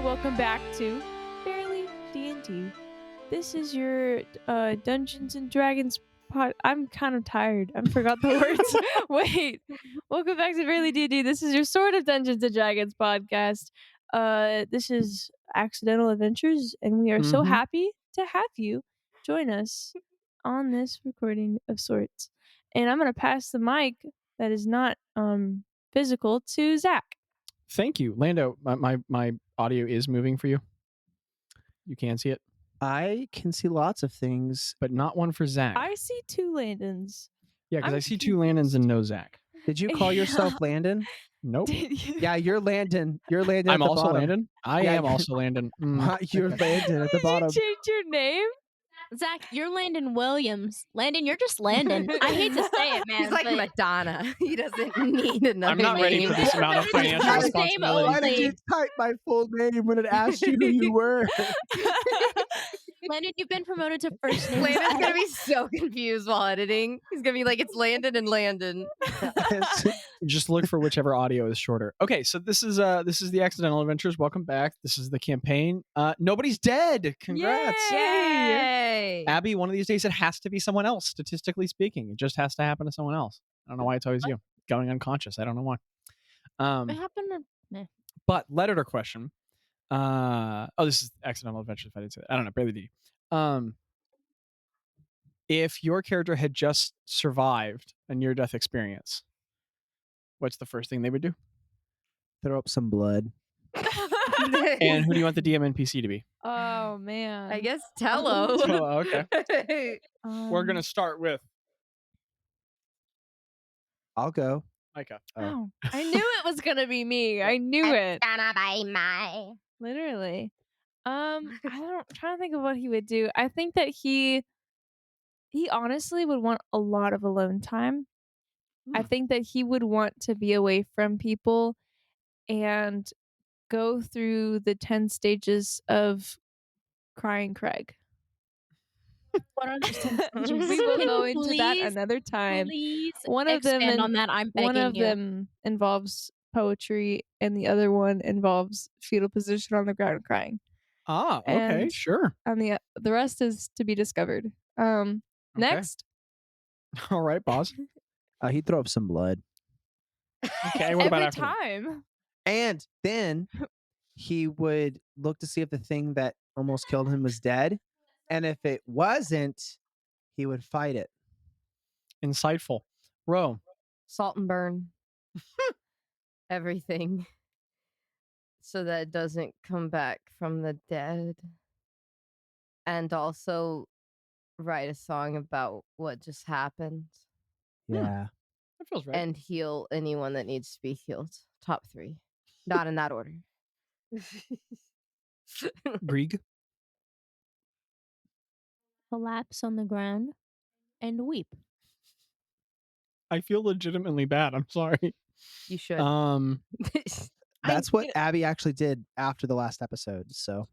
welcome back to Barely D&D. This is your Dungeons and Dragons pod. I'm kind of tired. I forgot the words. Wait. Welcome back to Barely D&D. This is your sort of Dungeons and Dragons podcast. This is Accidental Adventures, and we are so happy to have you join us on this recording of sorts. And I'm going to pass the mic that is not physical to Zach. Thank you, Lando. My audio is moving for you. You can see it, I can see lots of things. but not one for Zach. I see two Landons. Yeah, because I'm I see two Landons and no Zach. Did you call yourself Landon? Nope. Yeah, you're Landon. You're Landon. I'm at the also bottom. Landon. I Yeah, am also Landon. You're Landon at the bottom. Did you change your name? Zach, you're Landon Williams. Landon, you're just Landon. I hate to say it, man. He's like but Madonna. He doesn't need another I'm not ready name. for this amount of financial His name responsibility. Why did you type my full name when it asked you who you were? Landon, you've been promoted to first name. Landon's gonna be so confused while editing. He's gonna be like, it's Landon and Landon. Just look for whichever audio is shorter. Okay, so this is the Accidental Adventures. Welcome back. This is the campaign. Nobody's dead. Congrats. Yay! Abby, one of these days it has to be someone else, statistically speaking. It just has to happen to someone else. I don't know why it's always you. Going unconscious. I don't know why. It happened to But letter to question. This is Accidental Adventures, if I didn't say that. I don't know, barely D. If your character had just survived a near-death experience, what's the first thing they would do? Throw up some blood. And who do you want the DM NPC to be? Oh man. I guess Tello. Oh, okay. We're Um, gonna start with I'll go. Mika. Oh, I knew it was gonna be me. I knew it. Gonna be my. Literally. I'm trying to think of what he would do. I think that he honestly would want a lot of alone time. I think that he would want to be away from people and go through the 10 stages of crying Craig. What are those 10 stages? We will Can go you into that please, another time. Please One of them expand in- on that. I'm begging One of you. them involves poetry and the other one involves fetal position on the ground crying. Ah, okay, And- sure. And the rest is to be discovered. Okay. Next. All right, boss. He'd throw up some blood. Okay, what about Every after that? time. And then he would look to see if the thing that almost killed him was dead. And if it wasn't, he would fight it. Insightful. Ro. Salt and burn. Everything. So that it doesn't come back from the dead. And also write a song about what just happened. Yeah. That feels right. And heal anyone that needs to be healed. Top 3. Not in that order. Grieg. Collapse on the ground and weep. I feel legitimately bad. I'm sorry. You should. That's what Abby actually did after the last episode. So,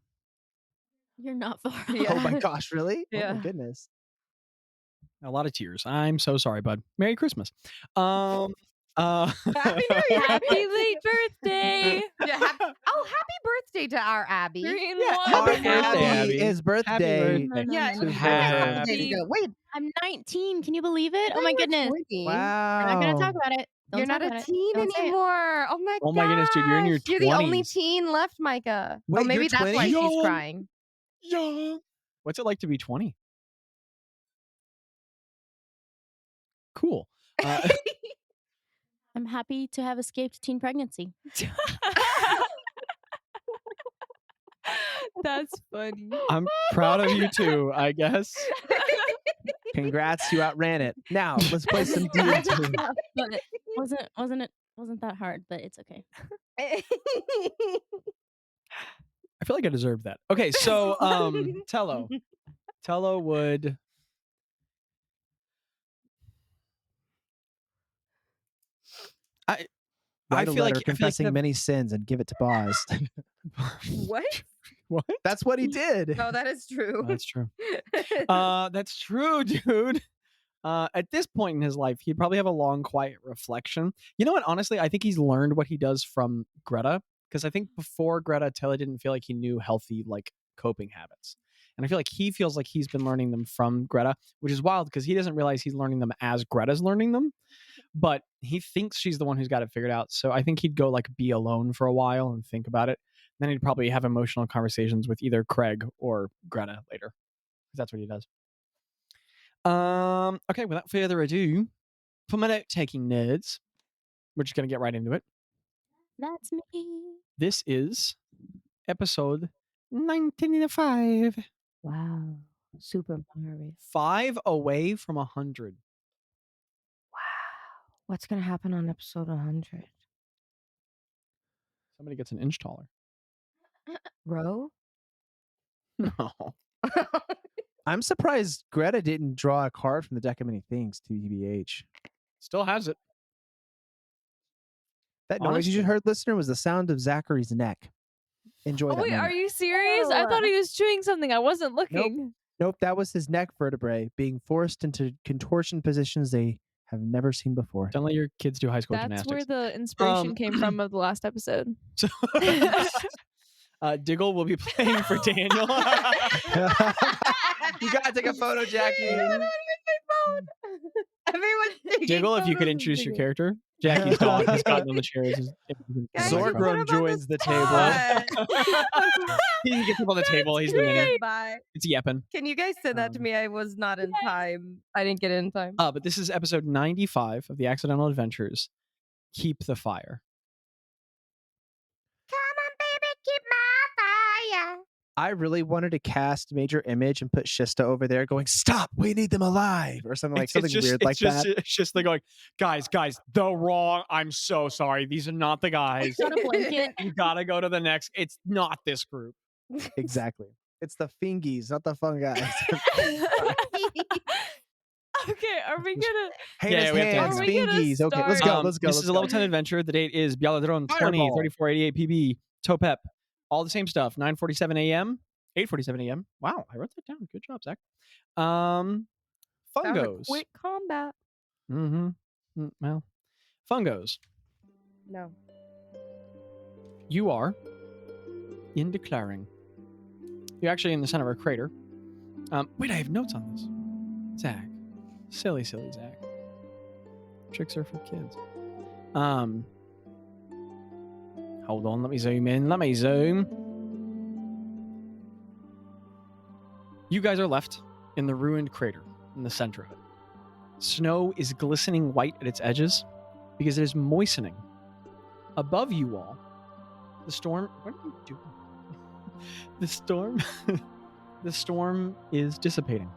You're not far off. Yeah. oh my gosh, really? Oh Yeah. my goodness. A lot of tears. I'm so sorry, bud. Merry Christmas. Happy New Year. Happy late birthday. Yeah, happy birthday to our Abby. 3 and Yeah, 1. Our happy birthday, Abby. His birthday. birthday. Yeah, to a her. couple days ago. Wait, I'm 19. Can you believe it? Oh my you're goodness. 20. Wow. We're not going to talk about it. Don't You're talk not about a it. teen Don't say it. anymore. Oh my god. Oh my goodness, dude, you're in your You're the only 20s. teen left, Micah. Wait, oh, maybe you're that's 20? why she's Young. crying. Yeah. What's it like to be 20? Cool. I'm happy to have escaped teen pregnancy. That's funny. I'm proud of you too, I guess. Congrats, you outran it. Now let's play some D&D. But wasn't that hard, but it's okay. I feel like I deserve that. Okay, so Tello. Tello would I Write a feel like letter confessing many sins and give it to Bazz. what? What? That's what he did. Oh, that is true. That's true. That's true, dude. At this point in his life, he'd probably have a long, quiet reflection. You know what? Honestly, I think he's learned what he does from Gretta, because I think before Gretta, Taylor didn't feel like he knew healthy like coping habits. And I feel like he feels like he's been learning them from Gretta, which is wild because he doesn't realize he's learning them as Greta's learning them. But he thinks she's the one who's got it figured out. So I think he'd go like be alone for a while and think about it. Then he'd probably have emotional conversations with either Craig or Greta later. Because that's what he does. Okay, without further ado, for my note-taking nerds, we're just going to get right into it. That's me. This is episode 1905. Wow. Super Mario. 5 away from 100. Wow. What's going to happen on episode 100? Somebody gets an inch taller. Ro? No. I'm surprised Greta didn't draw a card from the deck of many things, TBH. Still has it. That noise you just heard, listener, was the sound of Zachary's neck. Enjoy Oh that wait, moment. are you serious? I thought he was chewing something. I wasn't looking. Nope, that was his neck vertebrae being forced into contortion positions they have never seen before. Don't let your kids do high school That's gymnastics. where the inspiration came from of the last episode. So, Diggle will be playing for Daniel. You gotta take a photo, Jackie. Everyone's taking Diggle, if you could photos of introduce your Diggle. character. Jackie's dog. He's gotten on the chairs. Guys, Zorgrum put him on joins the table. spot. He gets up on the table. He's doing it. Bye. It's yepping. Can you guys send that to me? I was not in time. I didn't get in time. But this is episode 95 of the Accidental Adventures. Keep the fire. Come on, baby, keep my fire. I really wanted to cast Major Image and put Shista over there going, "Stop, we need them alive," or something like something weird like that. It's just like going, guys, the wrong. I'm so sorry. These are not the guys. Got a blanket. You gotta go to the next. It's not this group. Exactly. It's the fingies, not the fun guys. Okay, are we gonna? Hands, we have to hands, end it. Are we gonna fingies. Okay, let's go. start? Let's go. This let's is a go. level 10 adventure. The date is Bialadron 20, Fireball. 3488 PB, Topep. All the same stuff. 9:47 a.m. 8:47 a.m. Wow, I wrote that down. Good job, Zach. That was a Fungos. quick combat. Well, Fungos. No. You are in declaring. You're actually in the center of a crater. Wait, I have notes on this. Zach. Silly Zach. Tricks are for kids. Hold on, let me zoom in. Let me zoom. You guys are left in the ruined crater in the center of it. Snow is glistening white at its edges because it is moistening. Above you all, the storm. What are you doing? The storm is dissipating.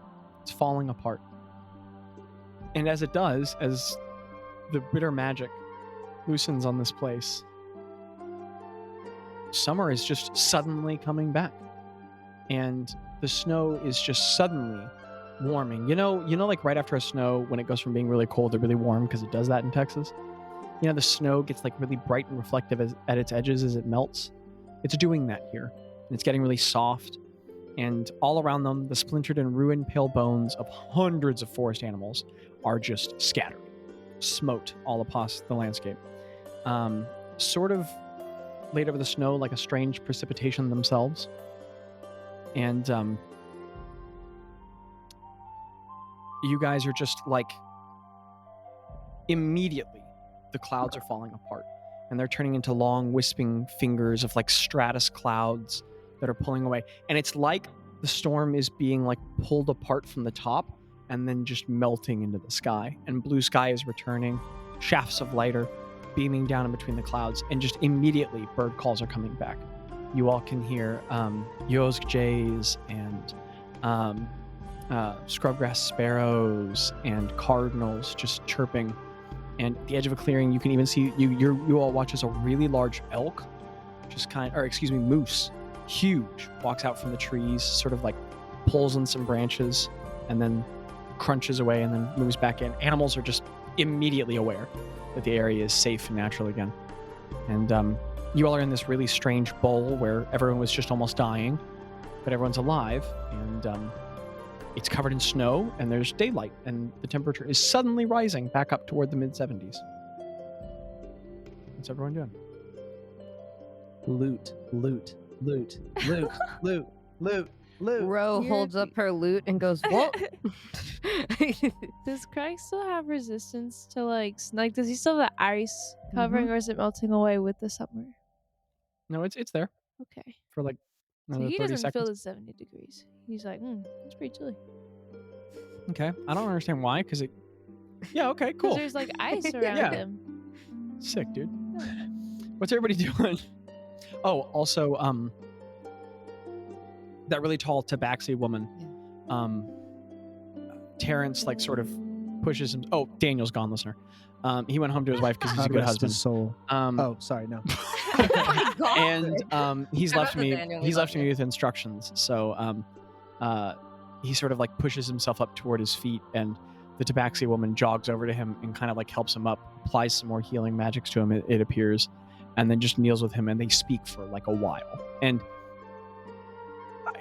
It's falling apart. And as it does, as the bitter magic loosens on this place, summer is just suddenly coming back. And the snow is just suddenly warming. You know, like right after a snow, when it goes from being really cold to really warm, because it does that in Texas. You know, the snow gets like really bright and reflective at its edges as it melts. It's doing that here. And it's getting really soft. And all around them, the splintered and ruined pale bones of hundreds of forest animals are just scattered, smote all across the landscape. Sort of laid over the snow like a strange precipitation themselves. And you guys are just like, immediately the clouds are falling apart. And they're turning into long wisping fingers of like stratus clouds that are pulling away. And it's like the storm is being like pulled apart from the top and then just melting into the sky. And blue sky is returning. Shafts of light are beaming down in between the clouds. And just immediately bird calls are coming back. You all can hear Yosk jays and scrubgrass sparrows and cardinals just chirping. And at the edge of a clearing, you can even see, you all watch as a really large elk, moose, huge, walks out from the trees, sort of like pulls on some branches and then crunches away and then moves back in. Animals are just immediately aware that the area is safe and natural again. And you all are in this really strange bowl where everyone was just almost dying, but everyone's alive, and it's covered in snow, and there's daylight, and the temperature is suddenly rising back up toward the mid-70s. What's everyone doing? Loot, loot, loot, loot, loot, loot, loot. Ro You're holds up the- her loot and goes, "What?" Does Craig still have resistance to like does he still have the ice covering or is it melting away with the summer? No, it's there Okay. for like So another he 30 doesn't feel seconds. the 70 degrees. He's like, it's pretty chilly. Okay, I don't understand why, because it. Yeah. Okay. Because Cool. there's like ice around Yeah. him. Sick, dude. What's everybody doing? Oh, also, that really tall tabaxi woman. Terrence like sort of pushes him. Oh, Daniel's gone, listener. He went home to his wife because he's a God good rest husband. his soul. Oh, Sorry, no. my God. and he's Shout out left to me. Daniel, we He's love left me you. with instructions. So, he sort of like pushes himself up toward his feet, and the tabaxi woman jogs over to him and kind of like helps him up, applies some more healing magics to him. It appears, and then just kneels with him, and they speak for like a while, and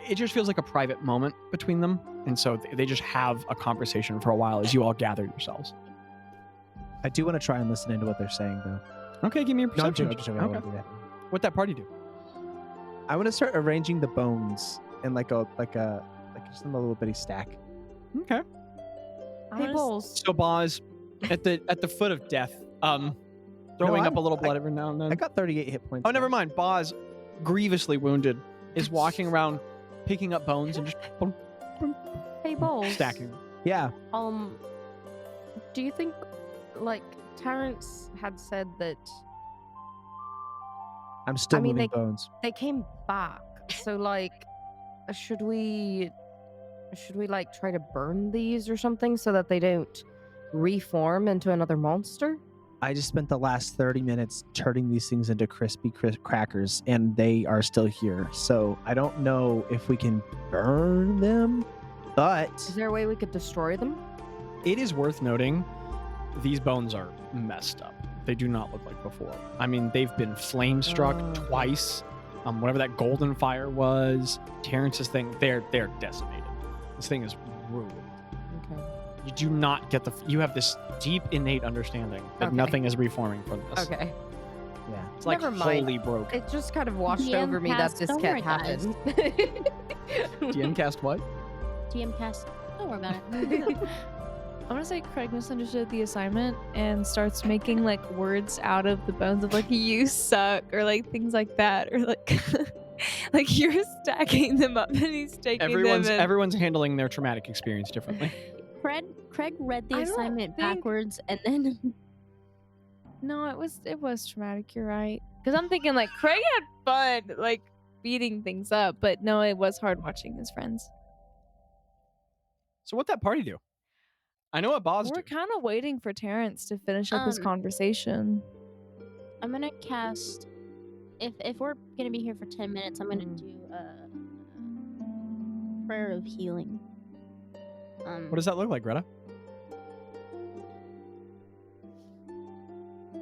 it just feels like a private moment between them, and so they just have a conversation for a while as you all gather yourselves. I do want to try and listen into what they're saying, though. Okay, give me a No, I'm perception. joking. I'm joking. I Okay. won't do that. What'd that party do? I want to start arranging the bones in like just in a little bitty stack. Okay. Hey, Bowls. So Bazz, at the foot of death, throwing up a little blood every now and then. I got 38 hit points. Oh, never now. mind. Bazz, grievously wounded, is walking around, picking up bones and just boom, Hey, Bowls. stacking them. Yeah. Do you think, like, Terrence had said that I'm still I mean, moving bones. they came back? So, like, should we like try to burn these or something so that they don't reform into another monster? I just spent the last 30 minutes turning these things into crispy crackers, and they are still here. So I don't know if we can burn them, but Is there a way we could destroy them? It is worth noting, these bones are messed up. They do not look like before. I mean, they've been flame struck Oh. twice. Whatever that golden fire was, Terrence's thing, they're decimated. This thing is ruined. Okay. You do not get you have this deep innate understanding that Okay. nothing is reforming from this. Okay. yeah. It's like Never mind. wholly broken. It just kind of washed DM over me that cast, this don't can't worry, guys. happen. DM cast what? DM cast. Don't worry about it. I'm gonna say Craig misunderstood the assignment and starts making like words out of the bones of like you suck or like things like that or like like you're stacking them up and he's taking Everyone's them and everyone's handling their traumatic experience differently. Craig read the I don't assignment think- backwards and then No, it was traumatic, you're right. Because I'm thinking like Craig had fun like beating things up, but no, it was hard watching his friends. So what'd that party do? I know what Bazz We're do. kind of waiting for Terrence to finish up his Um, conversation. I'm gonna cast. If we're gonna be here for 10 minutes, I'm gonna do a prayer of healing. What does that look like, Greta?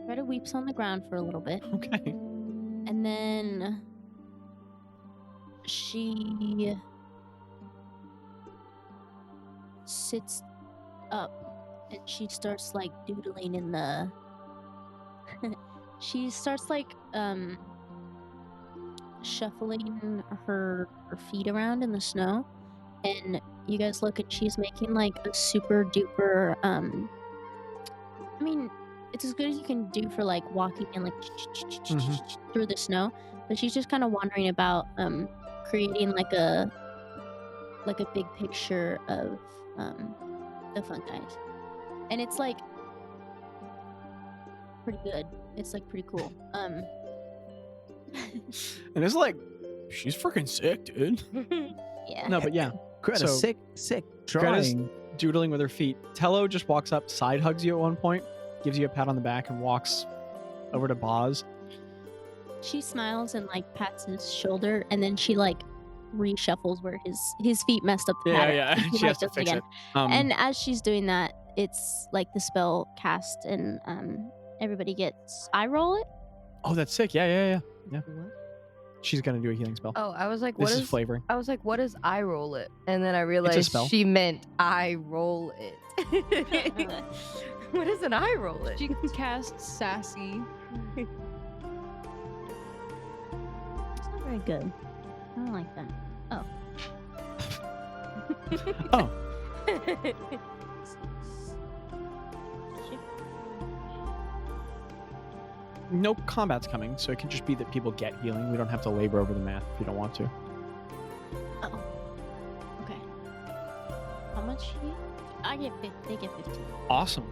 Greta weeps on the ground for a little bit, Okay. and then she sits up and she starts like doodling in the. She starts like shuffling her feet around in the snow, and you guys look and she's making like a super duper I mean, it's as good as you can do for like walking and like through the snow, but she's just kind of wandering about creating like a big picture of the fungi, and it's like pretty good. It's like pretty cool. And it's like, she's freaking sick, dude. Yeah. No, but yeah, Greta, So, sick Greta's drawing. doodling with her feet. Tello just walks up, side hugs you at one point, gives you a pat on the back, and walks over to Bazz. She smiles and like pats his shoulder, and then she like reshuffles where his feet messed up the pattern. Yeah. and She has to does it fix again. it. And as she's doing that, it's like the spell cast, and everybody gets. I roll it. Oh, that's sick. Yeah. She's gonna do a healing spell. Oh, I was like, This what is is flavoring. I was like, what is I roll it? And then I realized spell. she meant I roll it. What is an I roll it? She can cast sassy. Very good. I don't like that. Oh, no combat's coming, so it can just be that people get healing. We don't have to labor over the math if you don't want to. Oh. Okay. How much heat? I get 50. They get 15. Awesome.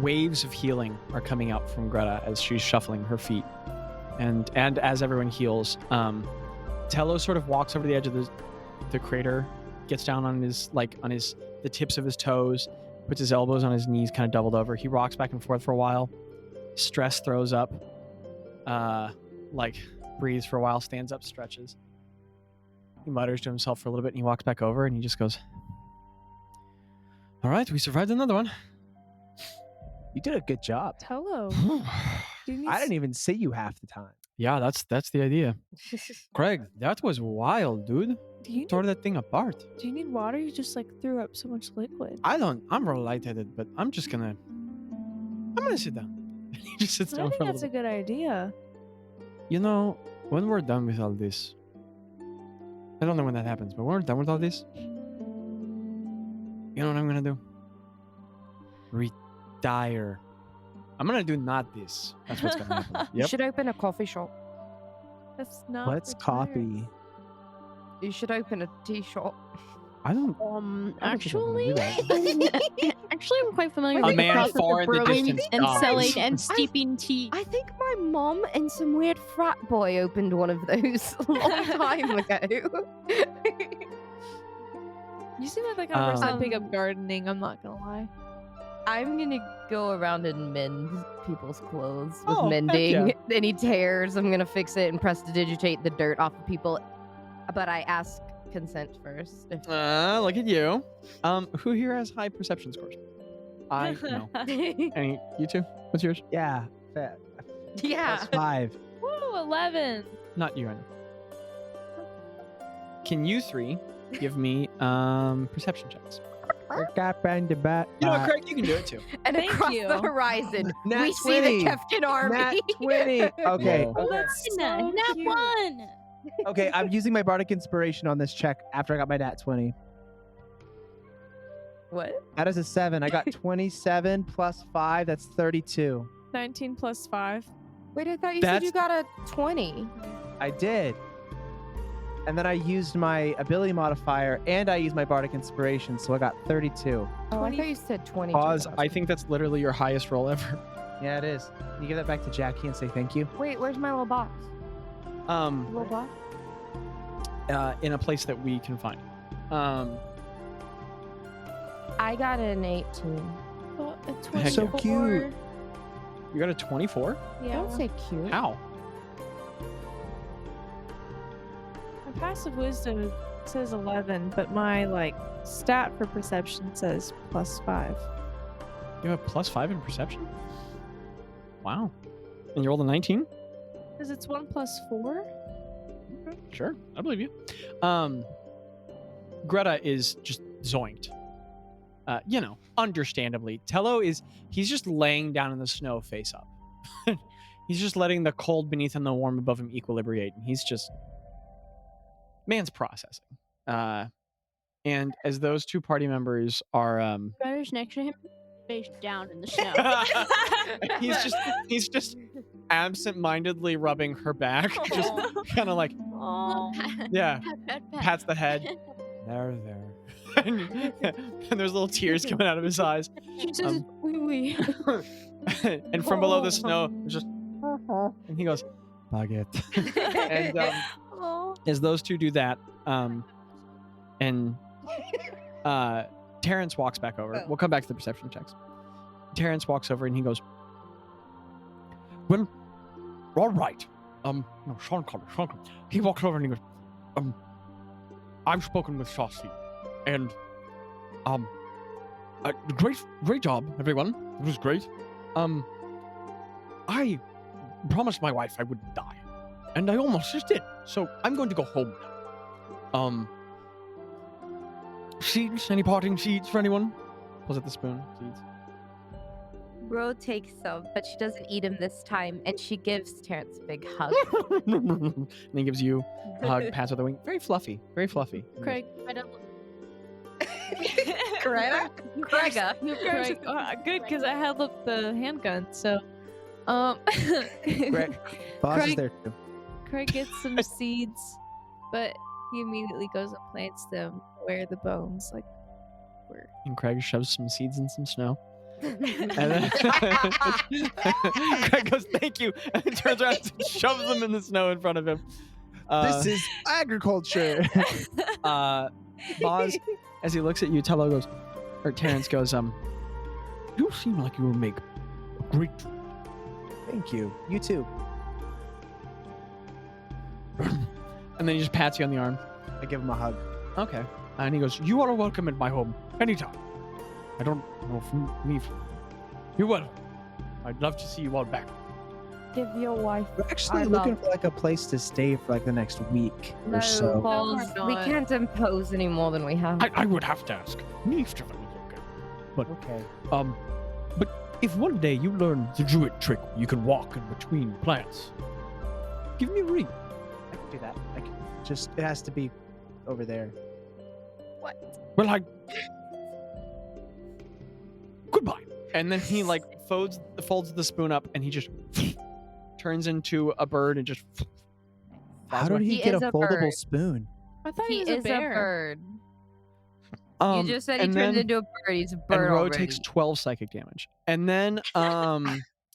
Waves of healing are coming out from Greta as she's shuffling her feet, and as everyone heals, Tello sort of walks over the edge of the crater, gets down on the tips of his toes, puts his elbows on his knees, kind of doubled over. He rocks back and forth for a while. Stress throws up, breathes for a while, stands up, stretches. He mutters to himself for a little bit, and he walks back over, and he just goes, "All right, we survived another one." You did a good job. Tello. Do you need I didn't even see you half the time. Yeah, that's the idea. Craig, that was wild, dude. Do you Tore that thing apart. Do you need water? You just threw up so much liquid. I'm real lightheaded, but I'm gonna sit down. He just sits I down think for a that's little a good idea. You know, when we're done with all this, I don't know when that happens, but when we're done with all this, you know what I'm gonna do? Retire. I'm gonna do not this. That's what's gonna happen. You Yep. should open a coffee shop. That's not. What's retired. coffee? You should open a tea shop. I don't. I don't think I'm gonna Actually, do that. actually, I'm quite familiar A with the man process far of in the brewing distance and dies. selling and steeping tea. I think my mom and some weird frat boy opened one of those a long time ago. You seem like the kind of person that pick Um, up gardening. I'm not gonna lie. I'm gonna go around and mend people's clothes with Oh, heck mending. yeah. Any tears, I'm gonna fix it and prestidigitate the dirt off of people. But I ask consent first. If... Look at you. Who here has high perception scores? I know. Any you two? What's yours? Yeah. yeah. Plus 5. Woo, 11. Not you, I know. Can you three give me perception checks? You You know what, Craig? You can do it too. And Thank across you. the horizon, Nat we see 20. the Kefkin army. Nat 20. Okay. Whoa. Oh, Okay. that's Nat so cute. 1. Okay, I'm using my bardic inspiration on this check after I got my nat 20. What? That is a 7. I got 27 plus 5. That's 32. 19 plus 5. Wait, I thought you said you That's- got a 20. I did. And then I used my ability modifier and I used my bardic inspiration, so I got 32. Oh, I 20 thought you said 20. Pause. I think that's literally your highest roll ever. Yeah, it is. Can you give that back to Jackie and say thank you? Wait, where's my little box? Little box? In a place that we can find. I got an 18. Oh, a Heck 24. So cute. You got a 24? Yeah. Don't say cute. How? My passive wisdom says 11, but my stat for perception says plus 5. You have a plus 5 in perception? Wow. And you rolled a 19? Because it's 1 plus 4. Okay, sure. I believe you. Gretta is just zoinked. Understandably. Tello he's just laying down in the snow face up. He's just letting the cold beneath him and the warm above him equilibrate. And he's just... Man's processing. And as those two party members are... Brother's next to him, face down in the snow. he's just absent-mindedly rubbing her back. Just kind of like, Oh. yeah, Pat. pats the head. There. and there's little tears coming out of his eyes. She says, wee. And from below the snow, it's just, and he goes, baguette. And Oh. as those two do that, and Terrence walks back over. We'll come back to the perception checks. Terrence walks over and he goes, "Well, all right. No, Sean called. He walks over and he goes, I've spoken with Jaci, and great job, everyone. It was great. I promised my wife I wouldn't die, and I almost just did. So I'm going to go home now. Seeds? Any parting seeds for anyone?" Pulls out the spoon. Seeds. Ro takes some, but she doesn't eat him this time, and she gives Terrence a big hug. And he gives you a hug, pats with a wing. Very fluffy. Very fluffy. Craig. Greta? Greta. Craig. Good, because I held up the handgun. So, Greg, Bazz is Craig- there too. Craig gets some seeds, but he immediately goes and plants them where the bones were. And Craig shoves some seeds in some snow. And then Craig goes, "Thank you," and then turns around and shoves them in the snow in front of him. This is agriculture. Bazz, as he looks at you, Terrence goes, "You seem like you will make a great." Thank you. You too. And then he just pats you on the arm. I give him a hug. Okay. And he goes, "You are welcome at my home anytime. I don't know from me. You're welcome. I'd love to see you all back." Give your wife. We're actually I looking love- for like a place to stay for like the next week No, or so. Balls. No, We we're not. can't impose any more than we have. I would have to ask. Me if that was okay. Okay. But if one day you learn the druid trick, you can walk in between plants. Give me a ring. I can do that. I can just it has to be over there. Well, goodbye. And then he like folds the spoon up, and he just turns into a bird and just. How did he He get a is a foldable bird. spoon? I thought he He was is a a bear. bird. You just said he and turned then- into a bird. He's a And bird Ro already. takes 12 psychic damage. And then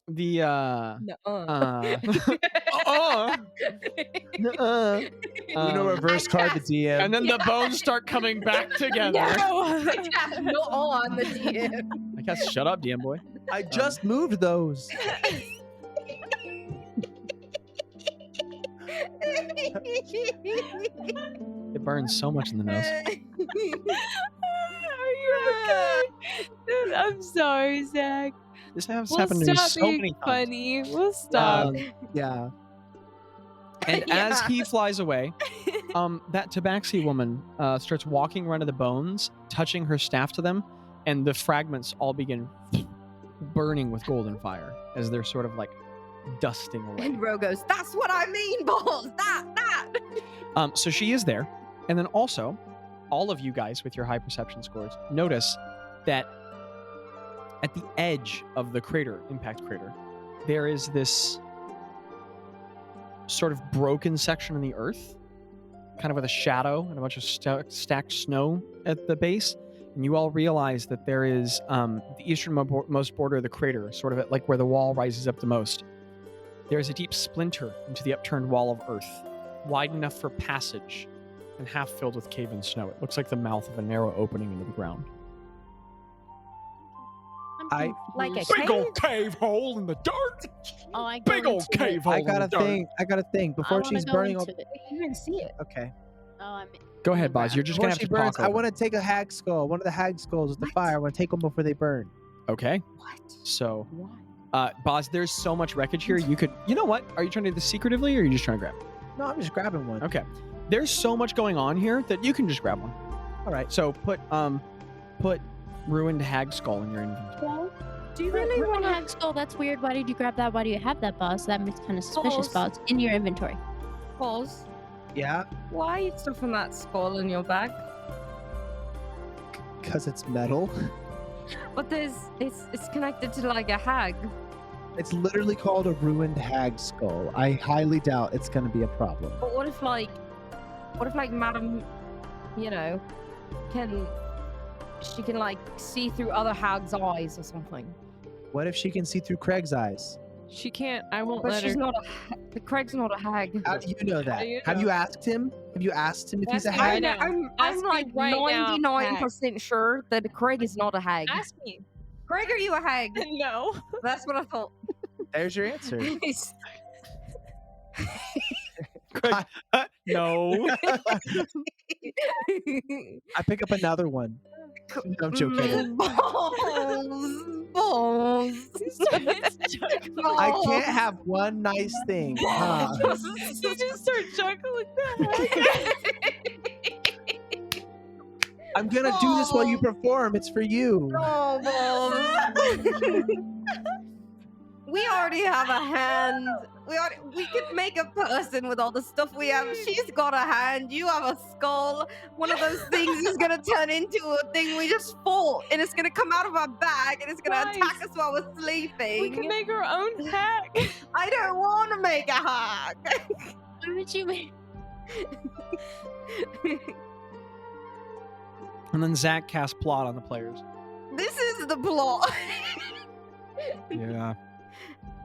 the reverse card the DM. and then the bones start coming back together. No on the DM. I guess shut up, DM boy. I just moved those. It burns so much in the nose. Are you okay? Dude, I'm sorry, Zach. This has We'll happened to me stop so being many times. funny. We'll stop. Yeah. And as Yeah. he flies away, that tabaxi woman starts walking around to the bones, touching her staff to them, and the fragments all begin burning with golden fire as they're sort of like dusting away. And Ro goes, "That's what I mean, balls. That. So she is there. And then also, all of you guys with your high perception scores notice that at the edge of the crater, impact crater, there is this sort of broken section in the earth, kind of with a shadow and a bunch of stacked snow at the base. And you all realize that there is the easternmost border of the crater, sort of at like where the wall rises up the most. There is a deep splinter into the upturned wall of earth, wide enough for passage and half filled with cave-in snow. It looks like the mouth of a narrow opening into the ground. I- Like a Big old cave hole in the dirt! Oh, I go Big old into cave it. hole I in got the a dirt. thing. I got a thing. I Before wanna she's go burning all. into it. You didn't see it. Okay. Oh, I'm Go ahead, Bazz. You're just Before gonna have she to burns, talk. I over want to take a hag skull. One of the hag skulls with the fire. I want to take them before they burn. it. Okay. What? So, Why? Bazz, there's so much wreckage here. You could. You know what? Are you trying to do this secretively, or are you just trying to grab it? No, I'm just grabbing one. Okay. There's so much going on here that you can just grab one. All right. So put ruined hag skull in your inventory. Do you Really really want to? hag skull? That's weird. Why did you grab that? Why do you have that, Bazz? That makes kind of suspicious, Balls. Bazz. In your inventory. Balls? Yeah, Why are you stuffing that skull in your bag? because it's metal. But it's connected to like a hag. It's literally called a ruined hag skull. I highly doubt it's going to be a problem. But what if like Madam, you know, she can like see through other hags' eyes or something? What if she can see through Craig's eyes? She can't. I won't But let she's her. not Craig's not a hag. How do you know that? do you Have know? you asked him? Have you asked him if he's a Ask me hag? right now. I'm Ask me like right now, 99% sure that Craig is not a hag. Ask me. Craig, are you a hag? No. That's what I thought. There's your answer. No. I pick up another one. No, I'm joking. Balls. I can't have one nice thing. Huh? You just start chuckling like that. I'm gonna do this while you Balls. perform. It's for you. Oh, balls. We already have a hand. We could make a person with all the stuff we have. She's got a hand. You have a skull. One of those things is gonna turn into a thing we just fought, and it's gonna come out of our bag, and it's gonna attack us while we're sleeping. We can make our own hack. I don't want to make a hack. What would you make? And then Zach casts plot on the players. This is the plot. Yeah.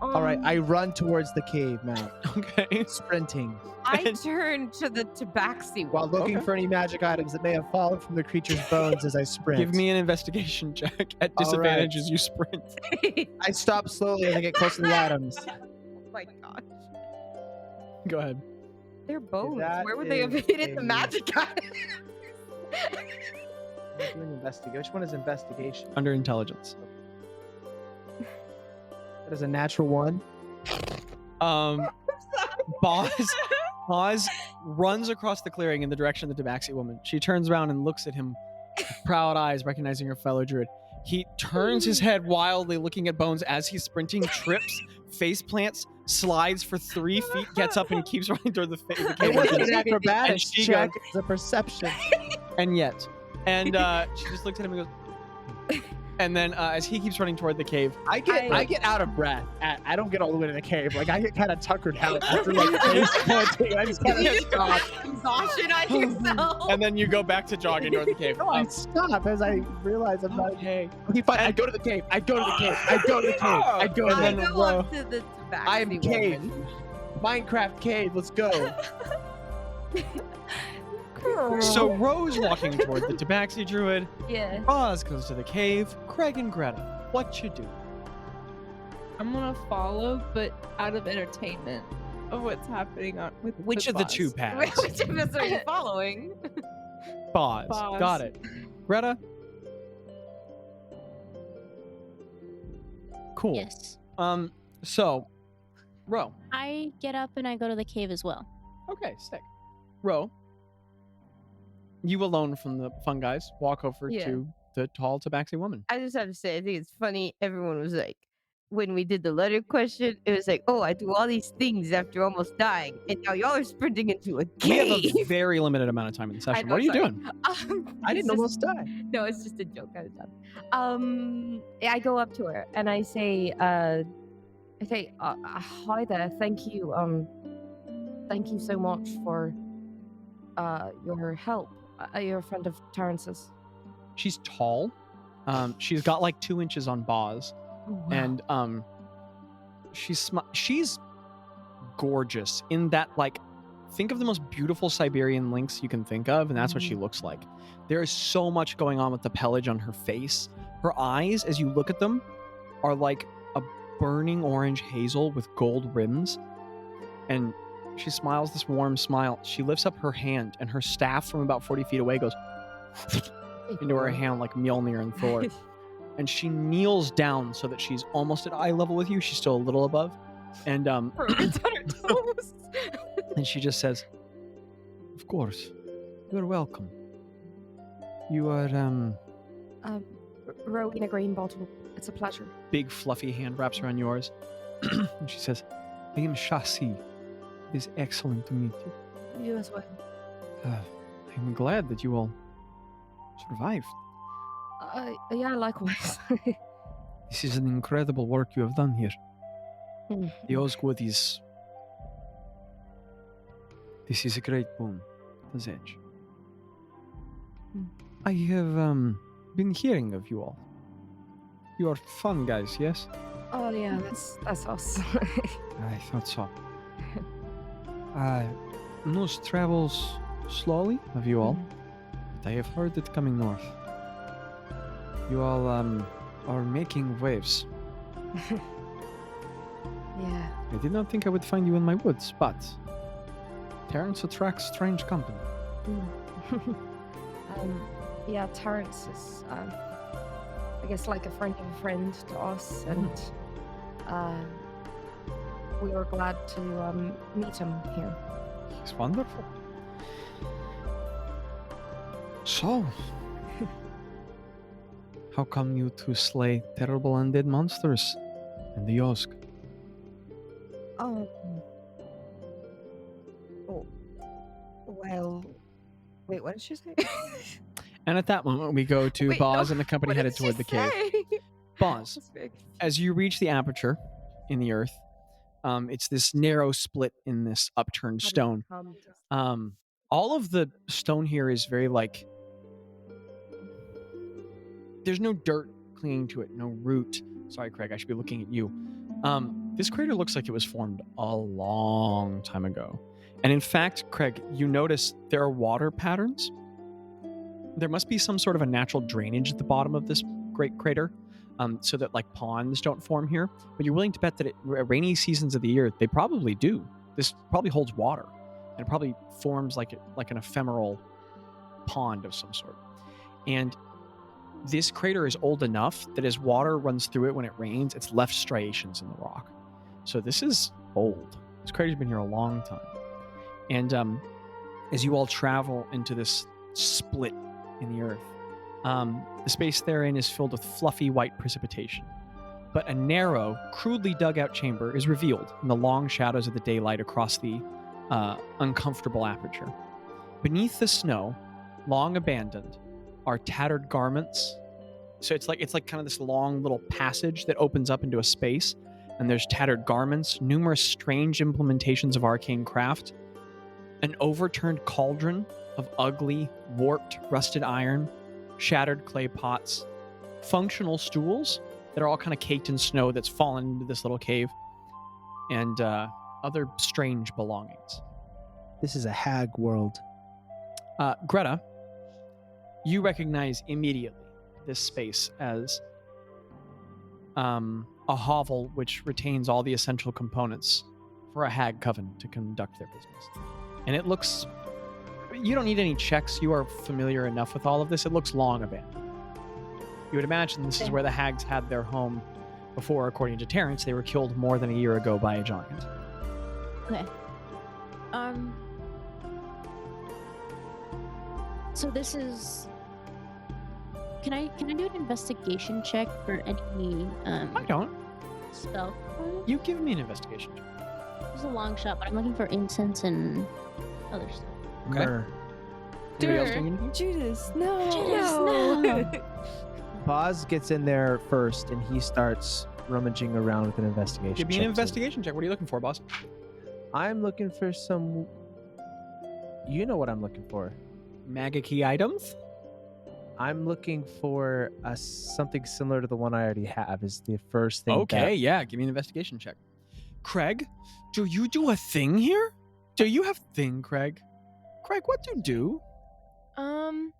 All right, I run towards the cave, Matt, Okay. sprinting I turn to the tabaxi while looking Okay. for any magic items that may have fallen from the creature's bones as I sprint. Give me an investigation check at All disadvantage right. as you sprint. I stop slowly as I get close to the items. Oh my gosh. Go ahead. They're bones. That Where would they have is hidden the a- magic item? I'm doing investigation. Which one is investigation? Under intelligence. That is a natural one. Bazz runs across the clearing in the direction of the Tabaxi woman. She turns around and looks at him with proud eyes, recognizing her fellow druid. He turns his head wildly, looking at Bones as he's sprinting, trips, face plants, slides for 3 feet, gets up and keeps running toward the It cave. wasn't an acrobatics she check. It's a perception. And yet. And she just looks at him and goes, and then as he keeps running toward the cave, I get out of breath. I don't get all the way to the cave. Like I get kind of tuckered out after like face planting. I just kind You of just stop. exhaustion on yourself. and then you go back to jogging toward the cave. No, I stop as I realize I'm not. Okay. Okay, fine. I go to the cave. I go to the cave. I go to the cave. I go to And I the then go up to the tabaxi I'm woman. cave. Minecraft cave. Let's go. So Rose walking toward the Tabaxi druid. Yeah. Bazz goes to the cave. Craig and Greta, what you do? I'm gonna follow, but out of entertainment of what's happening on with Which of the two paths? Which of us are you following? Bazz. Bazz. Got it. Greta? Cool. Yes. So, Ro. I get up and I go to the cave as well. Okay, sick. Ro, you alone from the fun guys walk over Yeah. to the tall Tabaxi woman. I just have to say, I think it's funny. Everyone was like, when we did the letter question, it was like, oh, I do all these things after almost dying, and now y'all are sprinting into a We have a cave. very limited amount of time in the I session. know, What are you sorry. doing? I it's didn't just- almost die. No, it's just a joke. I was done. I go up to her and I say, hi there. Thank you. Thank you so much for your help. You're a friend of Terrence's. She's tall. She's got like 2 inches on Bazz. And she's gorgeous in that, like, think of the most beautiful Siberian lynx you can think of, and that's what she looks like. There is so much going on with the pelage on her face. Her eyes, as you look at them, are like a burning orange hazel with gold rims. And she smiles this warm smile. She lifts up her hand, and her staff from about 40 feet away goes into her hand like Mjolnir and Thor. And she kneels down so that she's almost at eye level with you. She's still a little above. And It's on her toes. and she just says, "Of course. You're welcome. You are Rowena Green Bottle. It's a pleasure. big fluffy hand wraps around yours." And she says, "I am Jaci. It is excellent to meet you. You as well. I'm glad that you all survived. Yeah, likewise. This is an incredible work you have done here. Mm. The Osgood is... This is a great boon, Lesage. Mm. I have been hearing of you all. You are fun guys, yes? Oh yeah, that's us. I thought so. News travels slowly of you all, but I have heard it coming north. You all are making waves. Yeah. I did not think I would find you in my woods, but Terrence attracts strange company. Yeah, Terrence is, I guess, like a friend of a friend to us, and we were glad to meet him here. He's wonderful. So, How come you to slay terrible undead monsters in the Yosk? Oh. Oh. Well. Wait, what did she say? And at that moment, we go to Wait, Bazz no, and the company what headed did she toward the cave. say? Bazz, That's very confusing. as you reach the aperture in the earth, it's this narrow split in this upturned How did stone. you come to- All of the stone here is very like, there's no dirt clinging to it, no root. Sorry, Craig, I should be looking at you. This crater looks like it was formed a long time ago. And in fact, Craig, you notice there are water patterns. There must be some sort of a natural drainage at the bottom of this great crater, so that like ponds don't form here. But you're willing to bet that at rainy seasons of the year, they probably do. This probably holds water, and it probably forms like an ephemeral pond of some sort. And this crater is old enough that as water runs through it when it rains, it's left striations in the rock. So this is old. This crater's been here a long time. And as you all travel into this split in the earth, the space therein is filled with fluffy white precipitation. But a narrow, crudely dug out chamber is revealed in the long shadows of the daylight across the uncomfortable aperture. Beneath the snow, long abandoned, are tattered garments. So it's like kind of this long little passage that opens up into a space, and there's tattered garments, numerous strange implementations of arcane craft, an overturned cauldron of ugly, warped, rusted iron, shattered clay pots, functional stools that are all kind of caked in snow that's fallen into this little cave, and other strange belongings. This is a hag world. Gretta, you recognize immediately this space as a hovel which retains all the essential components for a hag coven to conduct their business. And it looks, you don't need any checks. You are familiar enough with all of this. It looks long abandoned. You would imagine this is where the hags had their home before, according to Terrence. They were killed more than a year ago by a giant. Okay. So this is. Can I do an investigation check for any I don't. spell? You give me an investigation check. It's a long shot, but I'm looking for incense and other stuff. Okay. Myrrh. Anybody else doing anything? Judas, no. Judas, no. Bazz gets in there first, and he starts rummaging around with an investigation. Give me an check, too. investigation check. What are you looking for, boss? I'm looking for some. You know what I'm looking for. Magic-y items? I'm looking for something similar to the one I already have. Is the first thing. Okay, yeah. Give me an investigation check. Craig, do you do a thing here? Do you have thing, Craig? Craig, what do you do? I'm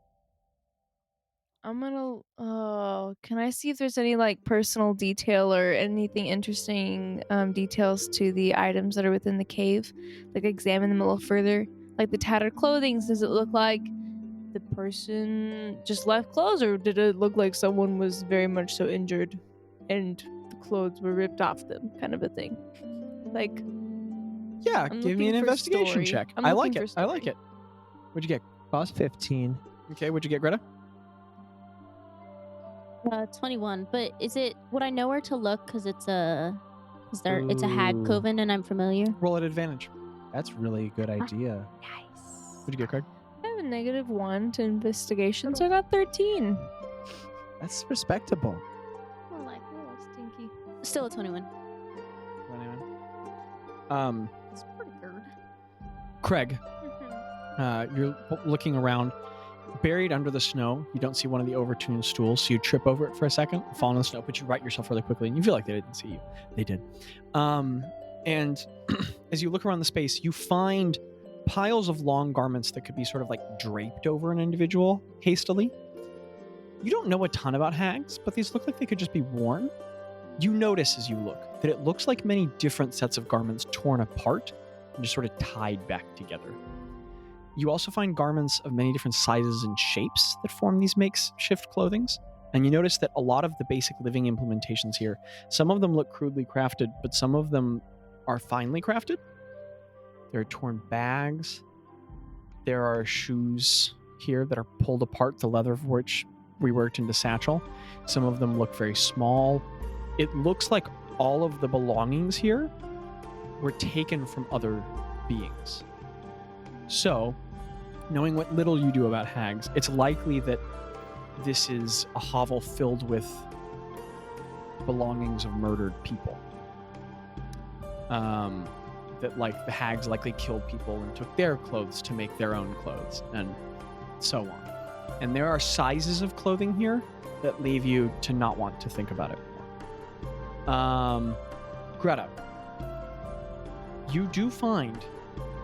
gonna. Can I see if there's any like personal detail or anything interesting details to the items that are within the cave? Like examine them a little further. Like the tattered clothing. Does it look like the person just left clothes, or did it look like someone was very much so injured, and the clothes were ripped off them, kind of a thing? Like. Yeah, I'm give me an looking for investigation story. check. I'm I like looking it. for I like story. it. What'd you get, boss? 15. Okay, what'd you get, Greta? 21. But is it? Would I know where to look? Because it's a. It's a hag Ooh. coven, and I'm familiar. Roll at advantage. That's really a good idea. Nice. What'd you get, Craig? I have a -1 to investigation, so I got 13. That's respectable. Oh, like stinky. Still a 21. It's pretty good. Craig, you're looking around. Buried under the snow, you don't see one of the overturned stools, so you trip over it for a second, fall in the snow, but you right yourself really quickly, and you feel like they didn't see you. They did. And as you look around the space, you find piles of long garments that could be sort of like draped over an individual hastily. You don't know a ton about hags, but these look like they could just be worn. You notice as you look that it looks like many different sets of garments torn apart and just sort of tied back together. You also find garments of many different sizes and shapes that form these makeshift clothings. And you notice that a lot of the basic living implementations here, some of them look crudely crafted, but some of them are finely crafted. There are torn bags. There are shoes here that are pulled apart, the leather of which reworked into satchel. Some of them look very small. It looks like all of the belongings here were taken from other beings. So, knowing what little you do about hags, it's likely that this is a hovel filled with belongings of murdered people. That like the hags likely killed people and took their clothes to make their own clothes, and so on. And there are sizes of clothing here that leave you to not want to think about it more. Gretta, you do find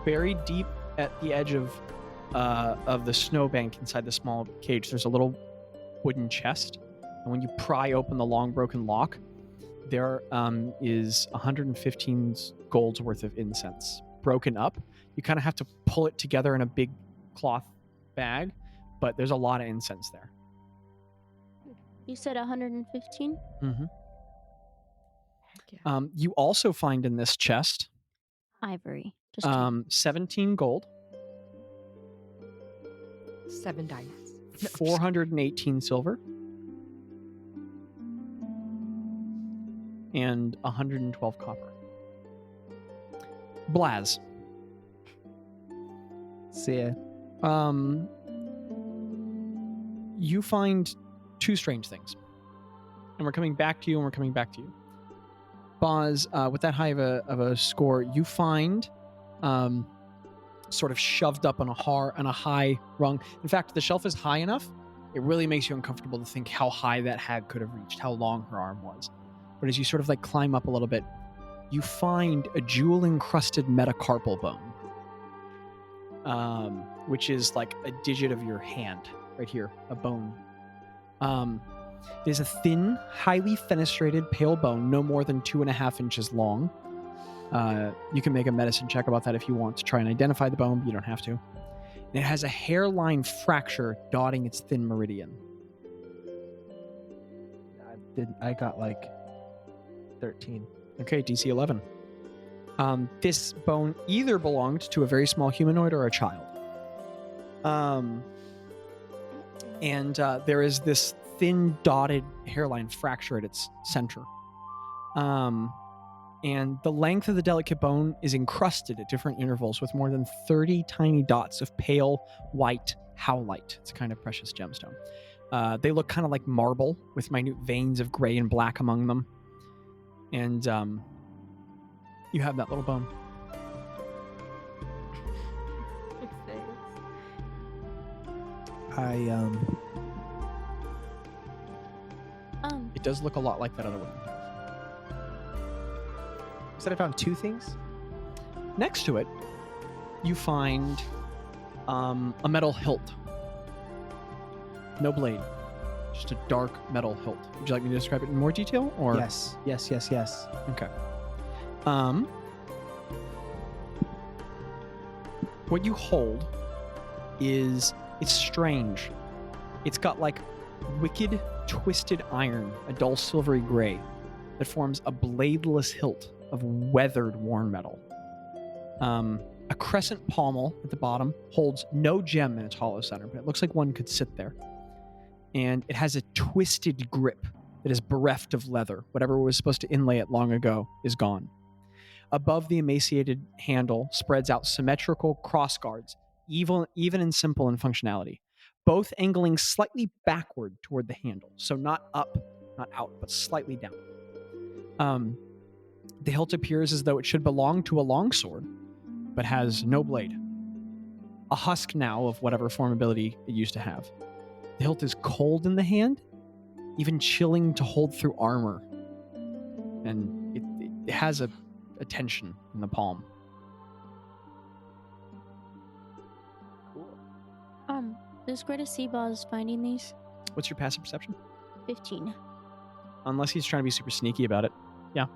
buried deep at the edge of the snowbank inside the small cage, there's a little wooden chest, and when you pry open the long broken lock, there is 115 gold's worth of incense broken up. You kind of have to pull it together in a big cloth bag, but there's a lot of incense there. You said 115? Mm-hmm. Yeah. You also find in this chest Ivory. Just kidding. 17 gold, 7 diamonds. 418 silver, and 112 copper. Bazz. See ya. You find two strange things. And we're coming back to you, Bazz, with that high of a score, you find sort of shoved up on a high rung. In fact, the shelf is high enough, it really makes you uncomfortable to think how high that hag could have reached, how long her arm was. But as you sort of like climb up a little bit, you find a jewel-encrusted metacarpal bone, which is like a digit of your hand right here, a bone. There's a thin, highly fenestrated pale bone, no more than 2.5 inches long. You can make a medicine check about that if you want to try and identify the bone, but you don't have to. And it has a hairline fracture dotting its thin meridian. I got like 13. Okay, DC 11. This bone either belonged to a very small humanoid or a child. And there is this thin dotted hairline fracture at its center. And the length of the delicate bone is encrusted at different intervals with more than 30 tiny dots of pale white howlite. It's a kind of precious gemstone. They look kind of like marble with minute veins of gray and black among them. And you have that little bone. It does look a lot like that other one. You said I found 2 things? Next to it, you find a metal hilt. No blade. Just a dark metal hilt. Would you like me to describe it in more detail? Or Yes. Okay. What you hold is, it's strange. It's got like wicked twisted iron, a dull silvery gray, that forms a bladeless hilt of weathered worn metal. A crescent pommel at the bottom holds no gem in its hollow center, but it looks like one could sit there. And it has a twisted grip that is bereft of leather. Whatever was supposed to inlay it long ago is gone. Above the emaciated handle spreads out symmetrical cross guards, even in simple in functionality, both angling slightly backward toward the handle. So not up, not out, but slightly down. The hilt appears as though it should belong to a longsword, but has no blade. A husk now of whatever formability it used to have. The hilt is cold in the hand, even chilling to hold through armor. And it has a tension in the palm. Does Gretta see Bazz finding these? What's your passive perception? 15. Unless he's trying to be super sneaky about it. No.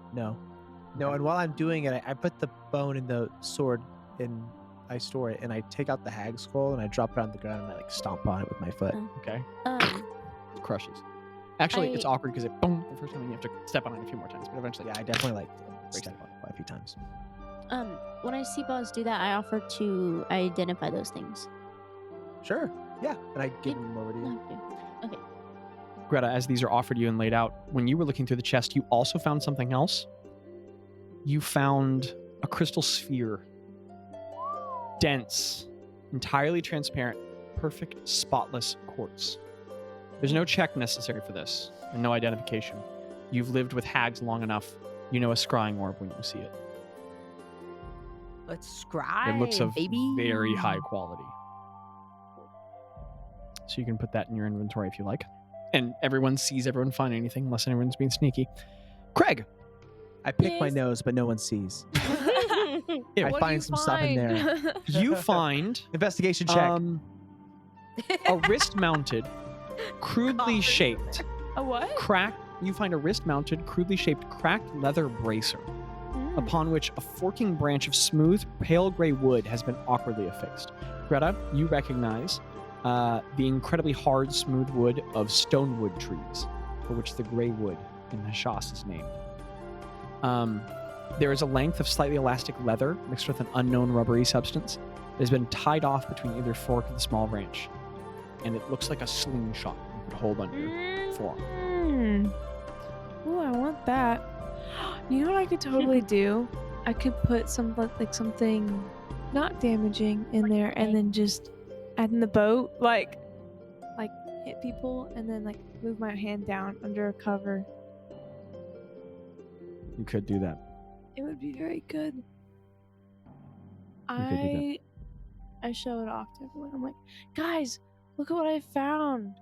And while I'm doing it, I put the bone in the sword and I store it, and I take out the hag skull and I drop it on the ground and I like stomp on it with my foot. Okay. Um, It crushes. Actually, it's awkward because it boom the first time and you have to step on it a few more times, but eventually. Yeah, I definitely like step on it quite a few times. when I see Bazz do that, I offer to identify those things. Sure. Yeah. And I give them over to you. Okay. Gretta, as these are offered you and laid out, when you were looking through the chest, you also found something else. You found a crystal sphere. Dense, entirely transparent, perfect, spotless quartz. There's no check necessary for this, and no identification. You've lived with hags long enough. You know a scrying orb when you see it. Let's scry. It looks of baby. very high quality. So you can put that in your inventory if you like. And everyone sees everyone find anything unless anyone's being sneaky. Craig! I pick my Yes. nose, but no one sees. Ew. I What do find you some stuff in there. You find Investigation check. a wrist-mounted, crudely God. shaped, A what? you find a wrist-mounted, crudely shaped cracked leather bracer, Mm. upon which a forking branch of smooth, pale gray wood has been awkwardly affixed. Greta, you recognize the incredibly hard, smooth wood of stonewood trees, for which the gray wood in Hashas is named. There is a length of slightly elastic leather mixed with an unknown rubbery substance that has been tied off between either fork of the small branch, and it looks like a slingshot you could hold on your forearm. Mm. Ooh, I want that. You know what I could totally do? I could put something not damaging in there, and then just add in the boat, like hit people, and then move my hand down under a cover. You could do that. It would be very good. could do I show it off to everyone. I'm like, guys, look at what I found.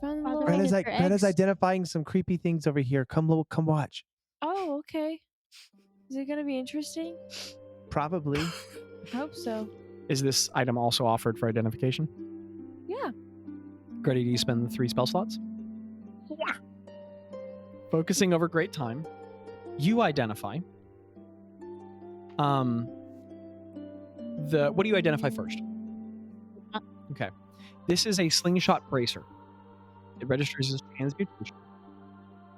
Found the Father, little... Greta- Greta's, for Greta's eggs? identifying some creepy things over here. Come watch. Oh, okay. Is it gonna be interesting? Probably. I hope so. Is this item also offered for identification? Yeah. Greta, do you spend the 3 spell slots? Yeah. Focusing over great time, you identify. What do you identify first? Okay. This is a slingshot bracer. It registers as transmutation,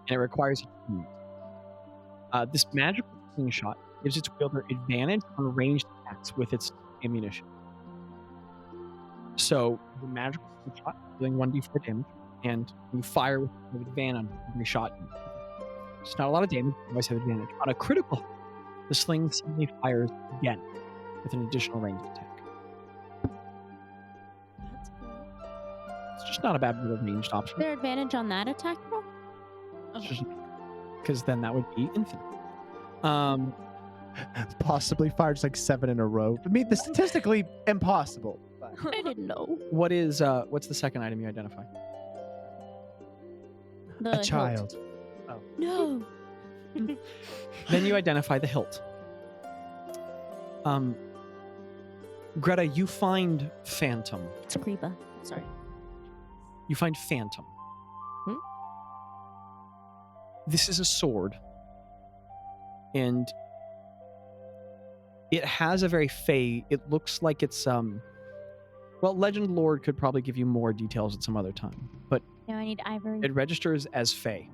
and it requires attunement. This magical slingshot gives its wielder advantage on ranged attacks with its ammunition. So, the magical slingshot dealing 1d4 damage, and you fire with advantage on every shot. It's not a lot of damage, you always have advantage. On a critical hit, the sling suddenly fires again with an additional ranged attack. That's good. It's just not a bad little ranged Is option. there advantage on that attack roll? Because then that would be infinite. Possibly fired like 7 in a row. I mean, statistically impossible. But I didn't know. What's the second item you identify? The a hilt. child. No. Then you identify the hilt. Greta, you find Phantom. It's a creeper. Sorry. You find Phantom. Hmm? This is a sword. And it has a very fey. It looks like it's well, Legend Lord could probably give you more details at some other time, but No, I need ivory. it registers as fey.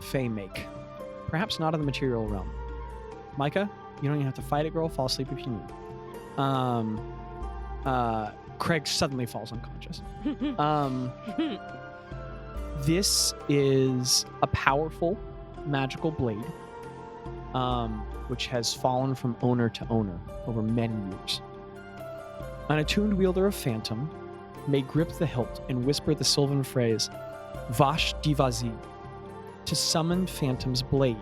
Fey make. Perhaps not in the material realm. Mika, you don't even have to fight it, girl. Fall asleep if you need. Craig suddenly falls unconscious. This is a powerful magical blade, which has fallen from owner to owner over many years. An attuned wielder of Phantom may grip the hilt and whisper the sylvan phrase, Vash Divazi, to summon Phantom's blade,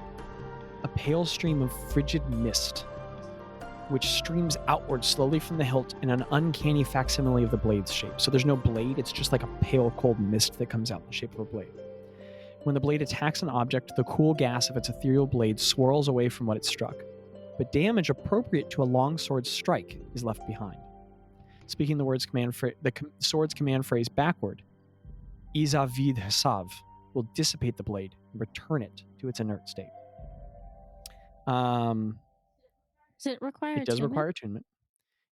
a pale stream of frigid mist, which streams outward slowly from the hilt in an uncanny facsimile of the blade's shape. So there's no blade, it's just like a pale, cold mist that comes out in the shape of a blade. When the blade attacks an object, the cool gas of its ethereal blade swirls away from what it struck, but damage appropriate to a longsword strike is left behind. Speaking the sword's command phrase backward, Izavid Hasav, will dissipate the blade and return it to its inert state. Does it require It does attunement? require attunement.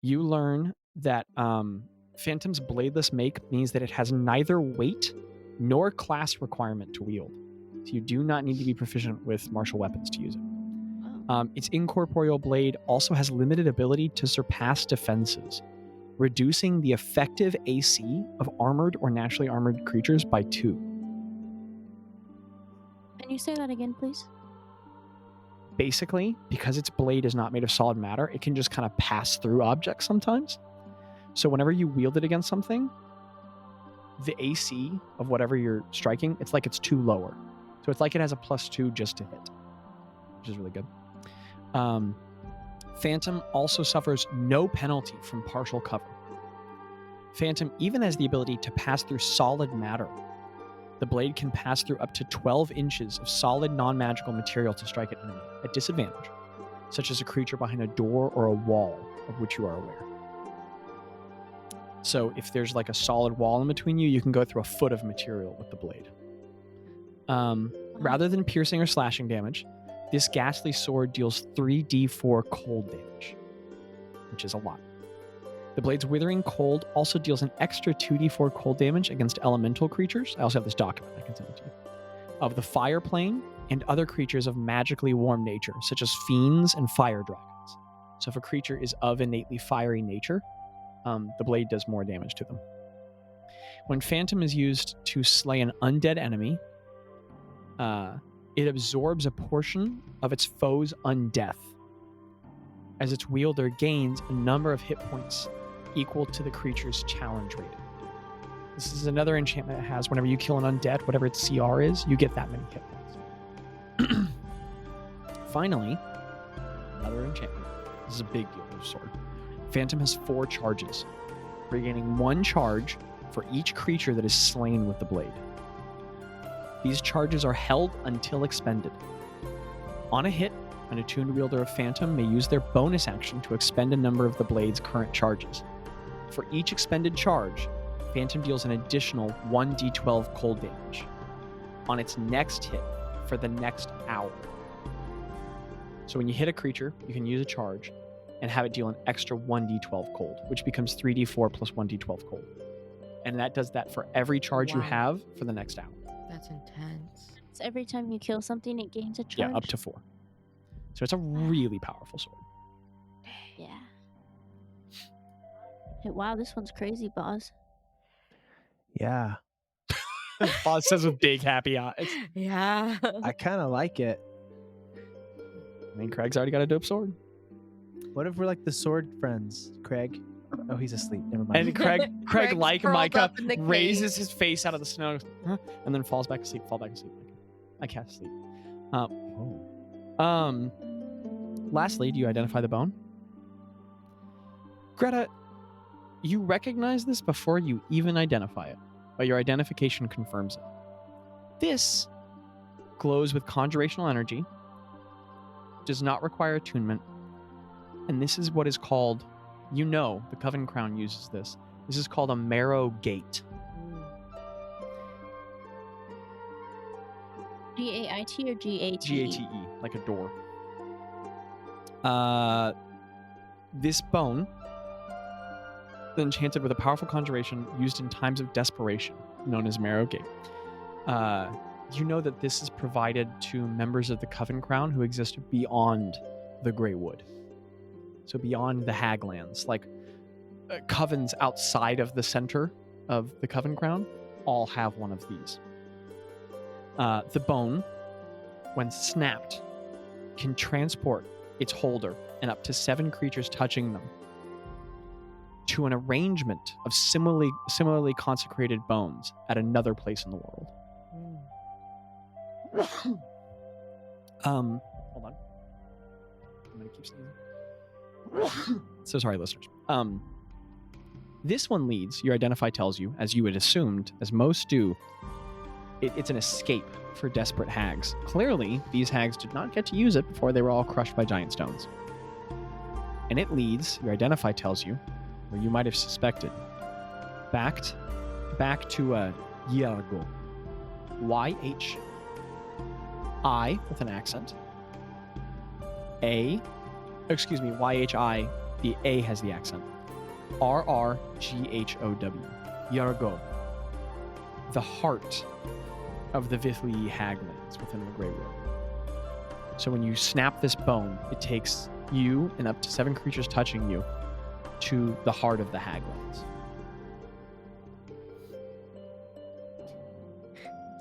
You learn that Phantom's bladeless make means that it has neither weight nor class requirement to wield. So you do not need to be proficient with martial weapons to use it. Oh. Its incorporeal blade also has limited ability to surpass defenses, reducing the effective AC of armored or naturally armored creatures by 2. Can you say that again, please? Basically, because its blade is not made of solid matter, it can just kind of pass through objects sometimes. So whenever you wield it against something, the AC of whatever you're striking, it's like it's 2 lower. So it's like it has a +2 just to hit, which is really good. Phantom also suffers no penalty from partial cover. Phantom even has the ability to pass through solid matter. The blade can pass through up to 12 inches of solid non-magical material to strike an enemy at disadvantage, such as a creature behind a door or a wall of which you are aware. So if there's like a solid wall in between you, you can go through a foot of material with the blade. Rather than piercing or slashing damage, this ghastly sword deals 3d4 cold damage, which is a lot. The blade's withering cold also deals an extra 2d4 cold damage against elemental creatures. I also have this document, I can send it to you. Of the fire plane and other creatures of magically warm nature, such as fiends and fire dragons. So if a creature is of innately fiery nature, the blade does more damage to them. When Phantom is used to slay an undead enemy, it absorbs a portion of its foe's undeath, as its wielder gains a number of hit points equal to the creature's challenge rating. This is another enchantment it has. Whenever you kill an undead, whatever its CR is, you get that many hit points. Finally, another enchantment. This is a big deal with sword. Phantom has 4 charges, regaining 1 charge for each creature that is slain with the blade. These charges are held until expended. On a hit, an attuned wielder of Phantom may use their bonus action to expend a number of the blade's current charges. For each expended charge, Phantom deals an additional 1d12 cold damage on its next hit for the next hour. So when you hit a creature, you can use a charge and have it deal an extra 1d12 cold, which becomes 3d4 plus 1d12 cold. And that does that for every charge you have for the next hour. That's intense. So every time you kill something, it gains a charge? Yeah, up to 4. So it's a really powerful sword. Yeah. Hey, wow, this one's crazy, Bazz. Yeah, Bazz says with big happy eyes. Yeah. I kind of like it. I mean, Craig's already got a dope sword. What if we're like the sword friends, Craig? Oh, he's asleep. Never mind. And Craig Craig's like curled Mika, up in the raises cave. his face out of the snow, huh? And then falls back asleep. I can't sleep. Lastly, do you identify the bone? Greta, you recognize this before you even identify it, but your identification confirms it. This glows with conjurational energy, does not require attunement, and this is what is called, the Coven Crown uses this. This is called a marrow gate. G-A-I-T or G-A-T-E? G-A-T-E, like a door. This bone, enchanted with a powerful conjuration used in times of desperation, known as Marrow Gate. You know that this is provided to members of the Coven Crown who exist beyond the Grey Wood. So beyond the Haglands, like covens outside of the center of the Coven Crown, all have one of these. The bone, when snapped, can transport its holder and up to 7 creatures touching them to an arrangement of similarly consecrated bones at another place in the world. Hold on. I'm gonna keep sneezing. So sorry, listeners. This one leads, your identify tells you, as you had assumed, as most do, it's an escape for desperate hags. Clearly, these hags did not get to use it before they were all crushed by giant stones. And it leads, your identify tells you, where you might have suspected, back to a year ago. Y-H-I with an accent. Y-H-I, the A has the accent. R-R-G-H-O-W. Yargo. The heart of the Vithli Haglands within the Grey Wood. So when you snap this bone, it takes you and up to 7 creatures touching you to the heart of the Haglands.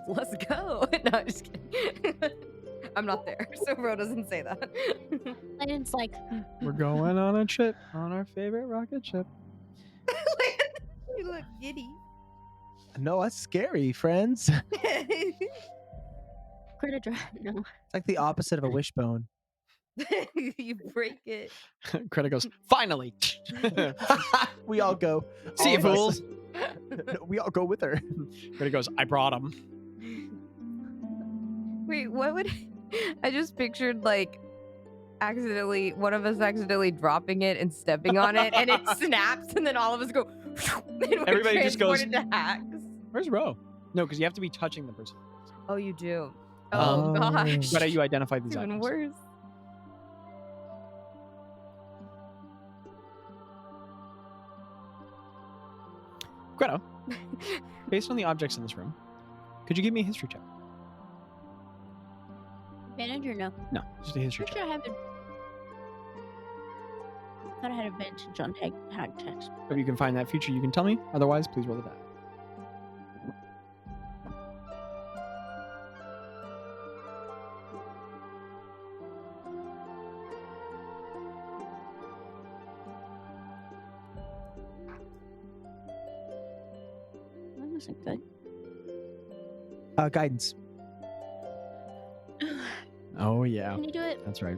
Let's go. No, I'm just kidding. I'm not there, so Ro doesn't say that. Landon's like, We're going on a trip on our favorite rocket ship. You look giddy. No, that's scary, friends. Gretta drive. No. It's like the opposite of a wishbone. You break it. Greta goes, finally! We all go. See you, All of us. fools! No, we all go with her. Greta goes, I brought him. Wait, what would I just pictured like one of us accidentally dropping it and stepping on it, and it snaps, and then all of us go. And we're Everybody just goes, transported to Hags. Where's Ro? No, because you have to be touching the person. Oh, you do. Um, Oh gosh. Greta, you identified these It's even items. worse. Greta, based on the objects in this room, could you give me a history check? Advantage or no? No, just a history Pretty check. sure I have thought I had advantage on hag checks. If you can find that feature, you can tell me. Otherwise, please roll the die. That wasn't good. Guidance. Oh, yeah. Can you do it? That's right.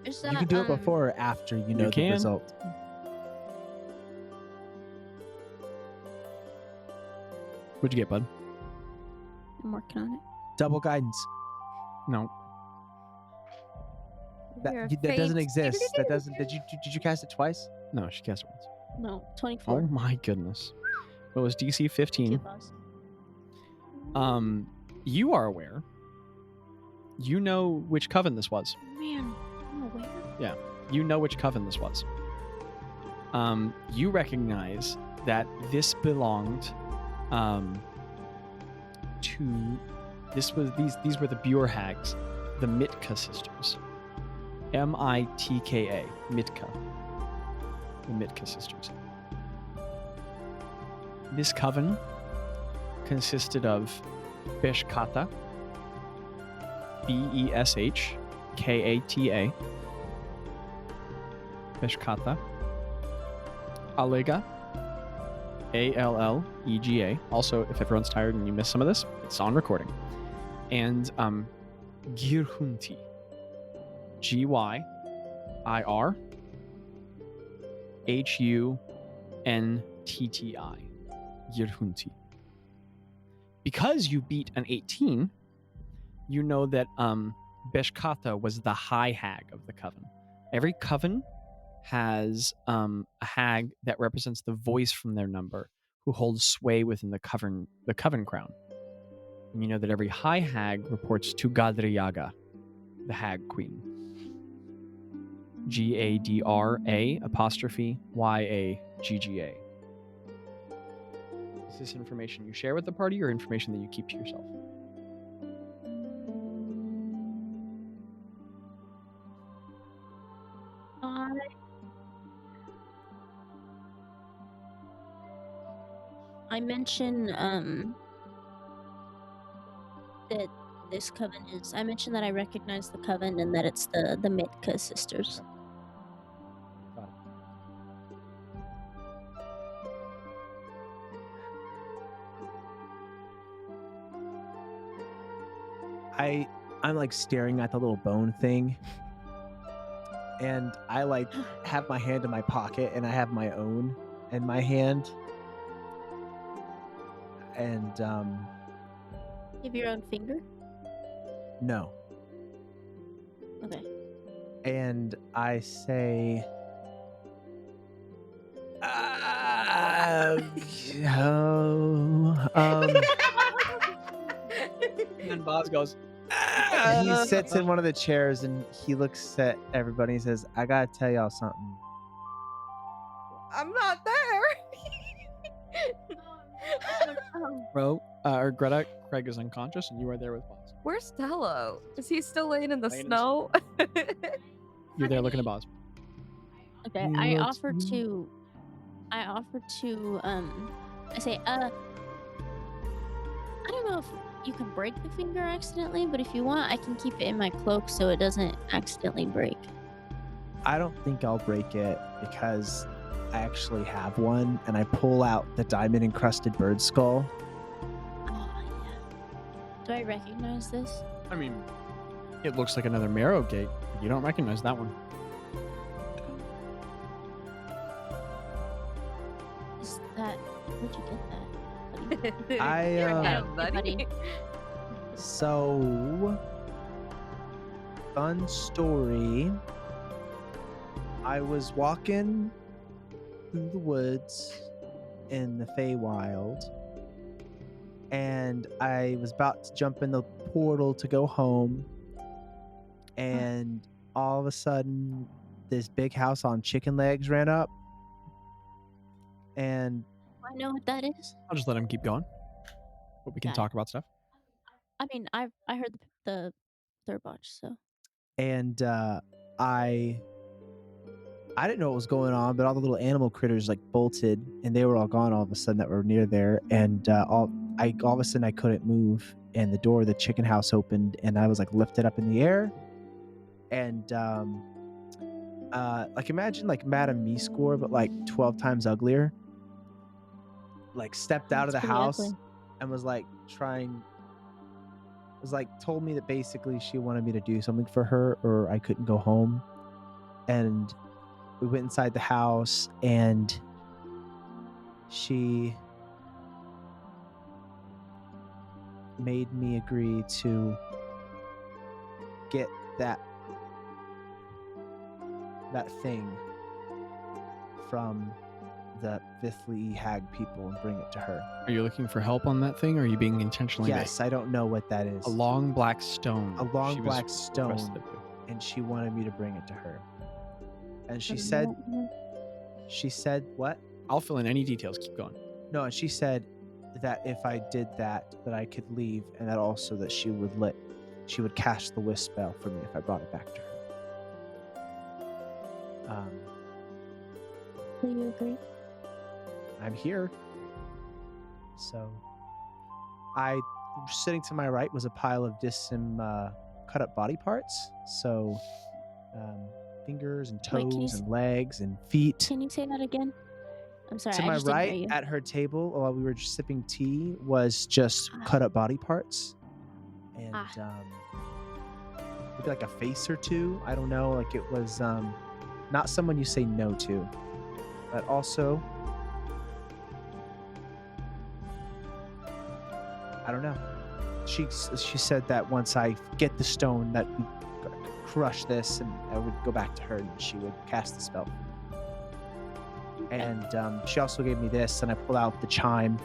Is You that, can do it before or after you know the can. result. What'd you get, bud? I'm working on it. Double guidance. No. You're That doesn't fate. exist. That doesn't. Did you cast it twice? No, she cast it once. No, Oh 24. my goodness. It was DC Two 15. balls. You are aware. You know which coven this was. Man, I'm aware. You know which coven this was. You recognize that this belonged to these were the Bure Hags, the Mitka sisters. Mitka, Mitka. The Mitka sisters. This coven consisted of Beshkata, Beshkata, Beshkata, Allega, Allega. Also, if everyone's tired and you missed some of this, it's on recording. And Girhunti, Gyirhunti, Girhunti. Because you beat an 18, you know that Beshkata was the high hag of the coven. Every coven has a hag that represents the voice from their number, who holds sway within the coven crown. And you know that every high hag reports to Gadriyaga, the hag queen. GADRA''YAGGA. Is this information you share with the party or information that you keep to yourself? I mentioned that this coven is. I mentioned that I recognize the coven and that it's the Mitka sisters. Got it. I'm like staring at the little bone thing, and I like have my hand in my pocket, and I have my own in my hand, and You have your own finger? no, Okay. and I say, And then Bazz goes, he sits in one of the chairs and he looks at everybody and says, I gotta tell y'all something. I'm not there. Bro, or Greta, Craig is unconscious and you are there with Bazz. Where's Tello? Is he still laying in the Laying in the snow? You're there looking at Bazz. Okay, You I want offer to. I say, I don't know if you can break the finger accidentally, but if you want, I can keep it in my cloak so it doesn't accidentally break. I don't think I'll break it because I actually have one, and I pull out the diamond encrusted bird skull. Oh, yeah. Do I recognize this? I mean, it looks like another marrow gate. But you don't recognize that one. Is that. Where'd you get that? Buddy. So, fun story. I was walking through the woods in the Feywild, and I was about to jump in the portal to go home, and all of a sudden, this big house on chicken legs ran up, and Do I know what that is? I'll just let him keep going. But we can Got it. talk about stuff. I mean, I heard the third watch, so. and I didn't know what was going on, but all the little animal critters like bolted, and they were all gone all of a sudden that were near there, and all of a sudden I couldn't move, and the door of the chicken house opened, and I was like lifted up in the air, and like imagine like Madame Meescore, but like 12 times uglier. Like stepped out of the That's pretty house ugly. and was like told me that basically she wanted me to do something for her or I couldn't go home. And we went inside the house, and she made me agree to get that thing from the Vithli Hag people and bring it to her. Are you looking for help on that thing, or are you being intentionally Yes, I don't know what that is. A long black stone. A long she was black stone. requested to. And she wanted me to bring it to her. And she From said, that- what? I'll fill in any details. Keep going. No, and she said that if I did that I could leave, and that also that she would cast the wisp spell for me if I brought it back to her. Do you agree? I'm here. So, sitting to my right was a pile of some cut up body parts. So, fingers and Wait, can you toes and legs and feet. Can you say that again? I'm sorry. To I my just didn't hear right, you. at her table, while we were just sipping tea, was just cut up body parts, and maybe like a face or two. I don't know. Like it was not someone you say no to, but also I don't know. She said that once I get the stone, that we crush this, and I would go back to her, and she would cast the spell. And she also gave me this, and I pull out the chime,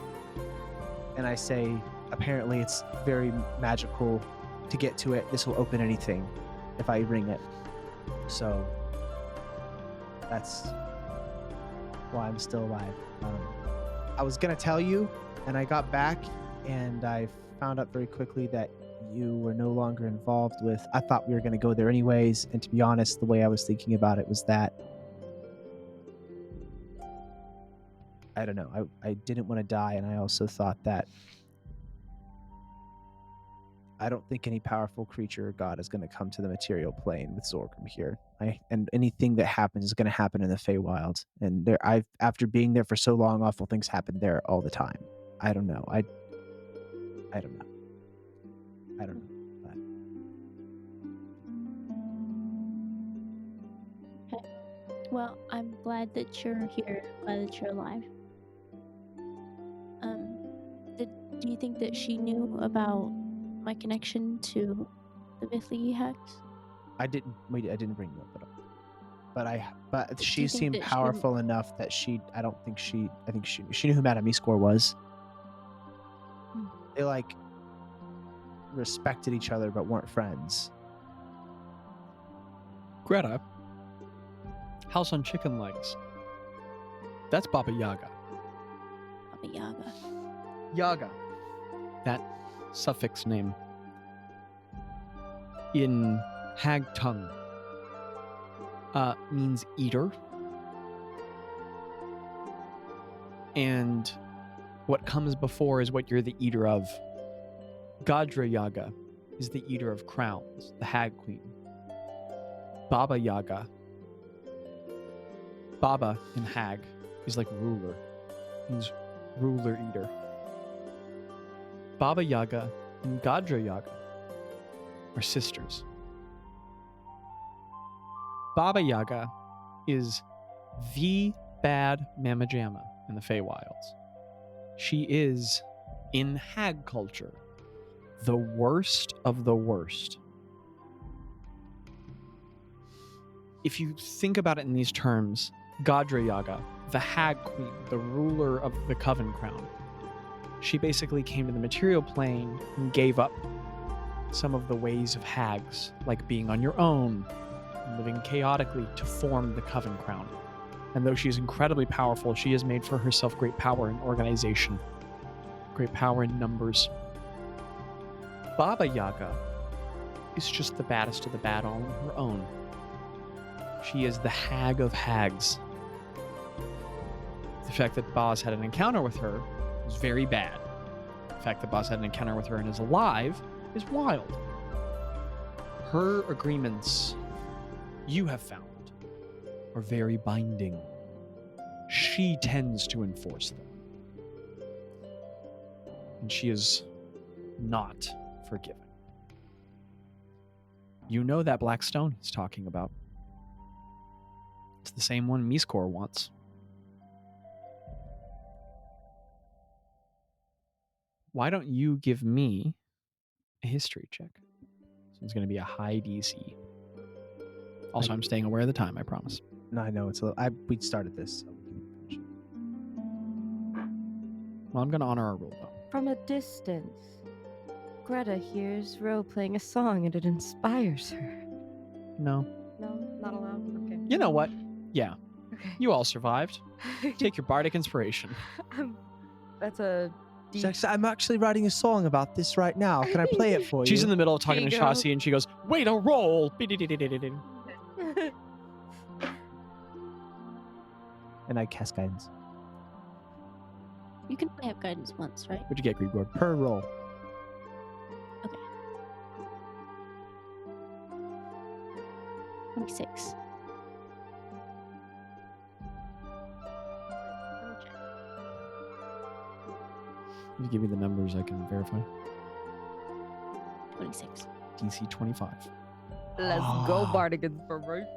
and I say, apparently it's very magical to get to it. This will open anything if I ring it. So that's why I'm still alive. I was going to tell you, and I got back, and I found out very quickly that you were no longer involved with. I thought we were going to go there anyways, and to be honest, the way I was thinking about it was that I don't know. I didn't want to die, and I also thought that I don't think any powerful creature or god is going to come to the material plane with Zorgrim here. And anything that happens is going to happen in the Feywild. And after being there for so long, awful things happen there all the time. I don't know. I don't know. I don't know. But... Okay. Well, I'm glad that you're here. Glad that you're alive. Do you think that she knew about my connection to the Vithli Hags? I didn't bring it up at all. But Do she you think seemed that she- powerful enough that she knew who Madame Meescore was. Hmm. They like respected each other but weren't friends. Greta, house on chicken legs. That's Baba Yaga. Baba Yaga. Yaga. That suffix name in Hag tongue means eater, And what comes before is what you're the eater of. Gadra Yaga is the eater of crowns, the hag queen. Baba Yaga, Baba in hag, is like ruler, means ruler eater. Baba Yaga and Gadra Yaga are sisters. Baba Yaga is the bad Mama Jamma in the Feywilds. She is, in hag culture, the worst of the worst. If you think about it in these terms, Gadra Yaga, the hag queen, the ruler of the Coven Crown, she basically came to the material plane and gave up some of the ways of hags, like being on your own, and living chaotically, to form the Coven Crown. And though she is incredibly powerful, she has made for herself great power in organization, great power in numbers. Baba Yaga is just the baddest of the bad all on her own. She is the hag of hags. The fact that Bazz had an encounter with her is very bad. The fact that Bazz had an encounter with her and is alive is wild. Her agreements, you have found, are very binding. She tends to enforce them. And she is not forgiving. You know that black stone he's talking about. It's the same one Miskor wants. Why don't you give me a history check? So it's going to be a high DC. Also, I'm staying aware of the time, I promise. No, I know it's a little. We started this. So we can finish it. Well, I'm going to honor our rule, though. From a distance, Greta hears Ro playing a song and it inspires her. No. No, not allowed? Okay. You know what? Yeah. Okay. You all survived. Take your bardic inspiration. That's a Jax, I'm actually writing a song about this right now. Can I play it for you? She's in the middle of talking to Here you go. Jaci, and she goes, "Wait, a roll." And I cast guidance. You can only have guidance once, right? What'd you get, Grigor? Per roll. Okay. 26. You give me the numbers I can verify. 26. DC 25. Let's go, Bardic Inspiration.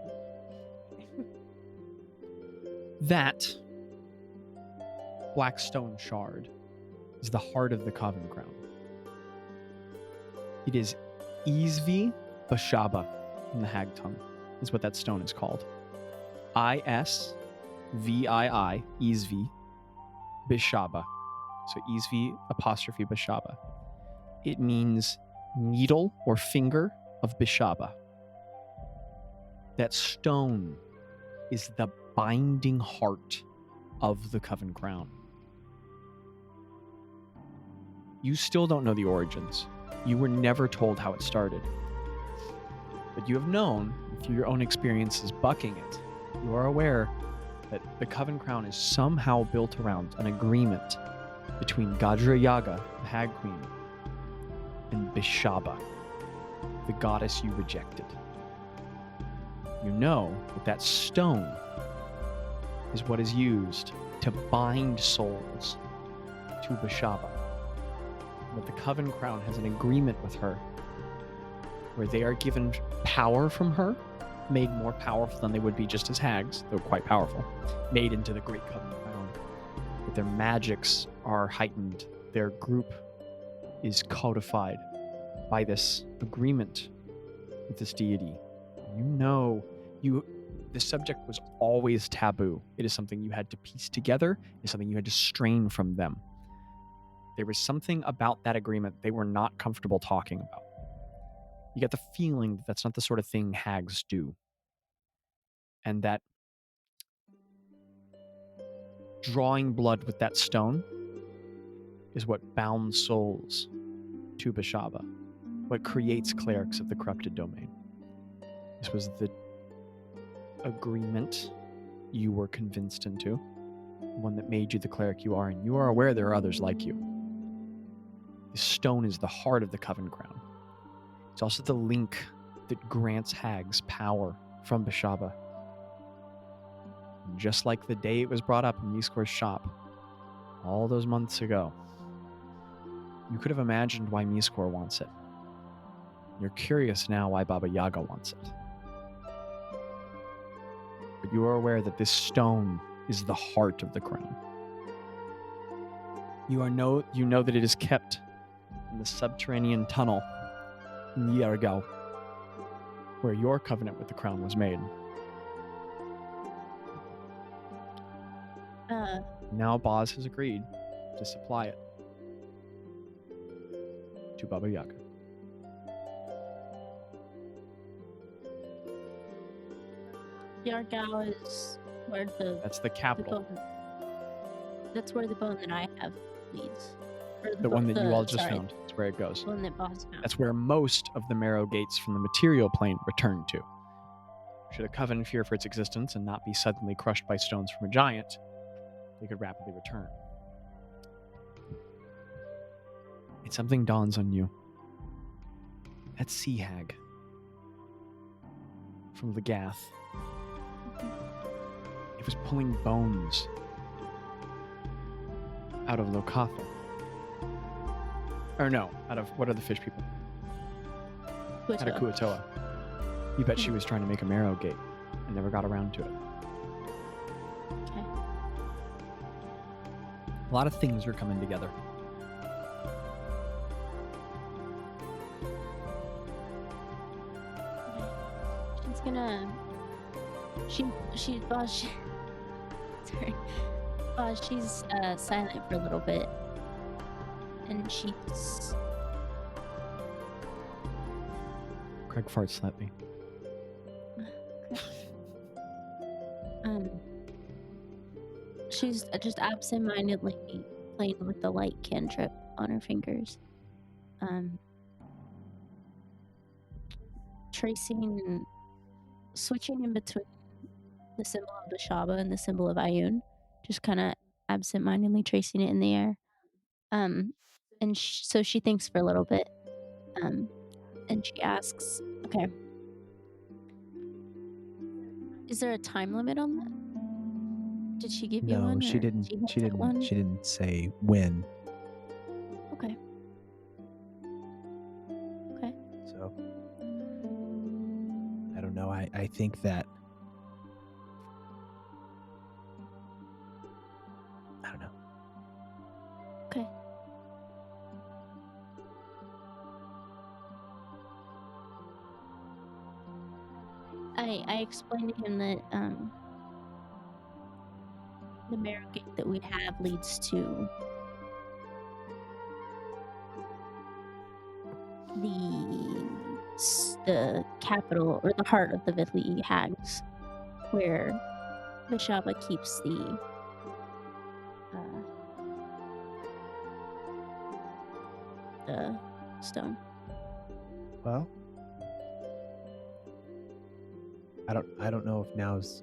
That black stone shard is the heart of the Coven Crown. It is Isvi Bashaba in the hag tongue, is what that stone is called. Isvii, Isvi Bashaba. So Isvi apostrophe Bashaba. It means needle or finger of Bashaba. That stone is the binding heart of the Coven Crown. You still don't know the origins. You were never told how it started. But you have known, through your own experiences bucking it, you are aware that the Coven Crown is somehow built around an agreement between Gadra Yaga, the Hag Queen, and Bashaba, the goddess you rejected. You know that that stone is what is used to bind souls to Bashaba. That the Coven Crown has an agreement with her where they are given power from her, made more powerful than they would be just as hags, though quite powerful, made into the Great Coven Crown. That their magics are heightened. Their group is codified by this agreement with this deity. You know, the subject was always taboo. It is something you had to piece together. It's something you had to strain from them. There was something about that agreement they were not comfortable talking about. You get the feeling that that's not the sort of thing hags do. And that drawing blood with that stone is what bounds souls to Bashaba, what creates clerics of the corrupted domain. This was the agreement you were convinced into. the one that made you the cleric you are, and you are aware there are others like you. This stone is the heart of the Coven Crown. It's also the link that grants hags power from Bashaba. And just like the day it was brought up in Miskor's shop, all those months ago, you could have imagined why Miskor wants it. You're curious now why Baba Yaga wants it. But you are aware that this stone is the heart of the crown. You know that it is kept in the subterranean tunnel in Yargau, where your covenant with the crown was made. Now Bazz has agreed to supply it to Baba Yaga. Yargao is where That's the capital. That's where the bone that I have leads. Or The one that you all just sorry, found. That's where it goes. The one that Bazz found. That's where most of the marrow gates from the material plane return to. Should a coven fear for its existence and not be suddenly crushed by stones from a giant, they could rapidly return. And something dawns on you. That sea hag from Lagath. It was pulling bones out of Lokatha. Or no, out of, what are the fish people? Out of Kuatoa. You bet she was trying to make a marrow gate and never got around to it. Okay. A lot of things are coming together. She's gonna. She's silent for a little bit, and she's. Craig farts slightly. She's just absent-mindedly playing with the light cantrip on her fingers. Switching in between the symbol of Bashaba and the symbol of Ayun, just kind of absent-mindedly tracing it in the air. So she thinks for a little bit, and she asks, "Okay, is there a time limit on that? Did she give you one? No, she or didn't. do you have She that didn't. one? She didn't say when. Okay. So I don't know. I think that I don't know. Okay. I explained to him that the marrow gate that we have leads to the capital or the heart of the Vithlii Hags, where Bashaba keeps the stone. Well, I don't know if now's.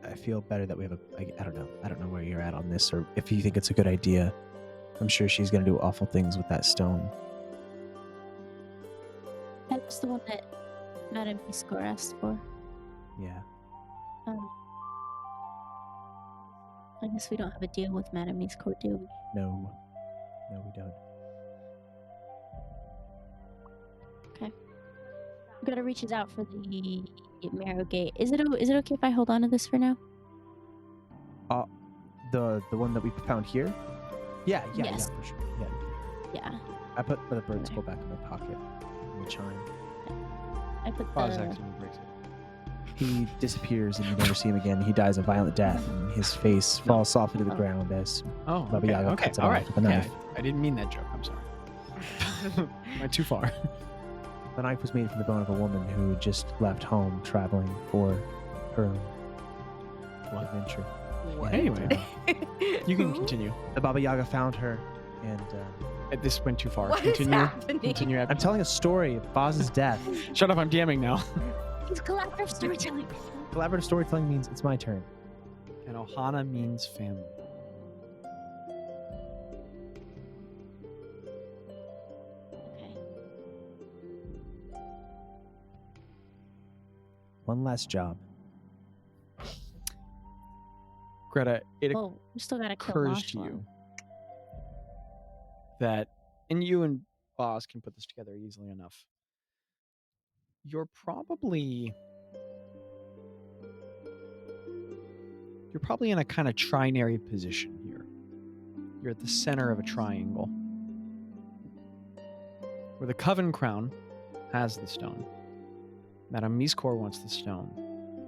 I feel better that we have I don't know. I don't know where you're at on this, or if you think it's a good idea. I'm sure she's gonna do awful things with that stone. That's the one that Madame Miskor asked for. Yeah. I guess we don't have a deal with Madame Miskor, do we? No, we don't. Greta reaches out for the marrow gate. Is it okay if I hold on to this for now? The one that we found here. Yeah, Yes. for sure. Yeah. Yeah. I put the bird Okay. skull back in my pocket. In the chime. I put Bazz the accidentally breaks it. He disappears and you never see him again. He dies a violent death, and his face falls softly to the ground as Oh, Baba okay, Yaga okay, cuts it all off right. with a Yeah, knife. I didn't mean that joke. I'm sorry. Went too far. The knife was made from the bone of a woman who had just left home, traveling for her own adventure. What? Anyway, you can continue. The Baba Yaga found her, and This went too far. What is Continue. happening? Continue. I'm telling a story of Bazz's death. Shut up. I'm DMing now. He's collaborative storytelling. Collaborative storytelling means it's my turn. And Ohana means family. Okay. One last job. Greta, it Oh, we still gotta kill occurs to Washlow. you that, and you and Bazz can put this together easily enough. You're probably in a kind of trinary position here. You're at the center of a triangle where the Coven Crown has the stone. Madame Miskor wants the stone.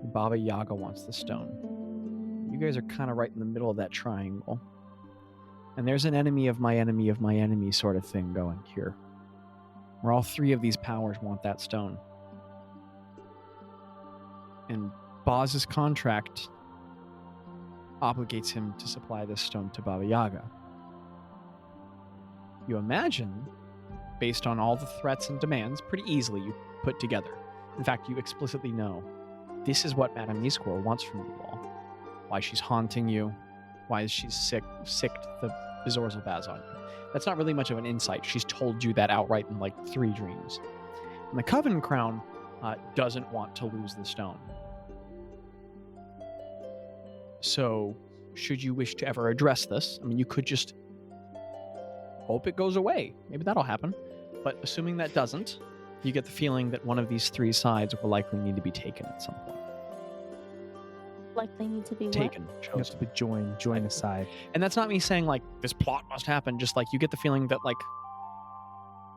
And Baba Yaga wants the stone. You guys are kind of right in the middle of that triangle. And there's an enemy of my enemy of my enemy sort of thing going here, where all three of these powers want that stone. And Bazz's contract obligates him to supply this stone to Baba Yaga. You imagine, based on all the threats and demands, pretty easily you put together. In fact, you explicitly know this is what Madame Miskor wants from you all. Why she's haunting you, why she's sicked the Bezorzal Bazz on you. That's not really much of an insight. She's told you that outright in like 3 dreams. And the Coven Crown doesn't want to lose the stone. So, should you wish to ever address this, I mean, you could just hope it goes away. Maybe that'll happen. But assuming that doesn't, you get the feeling that one of these 3 sides will likely need to be taken at some point. Like they need to be Taken, You have chosen. to join the side. And that's not me saying, like, this plot must happen. Just, like, you get the feeling that, like,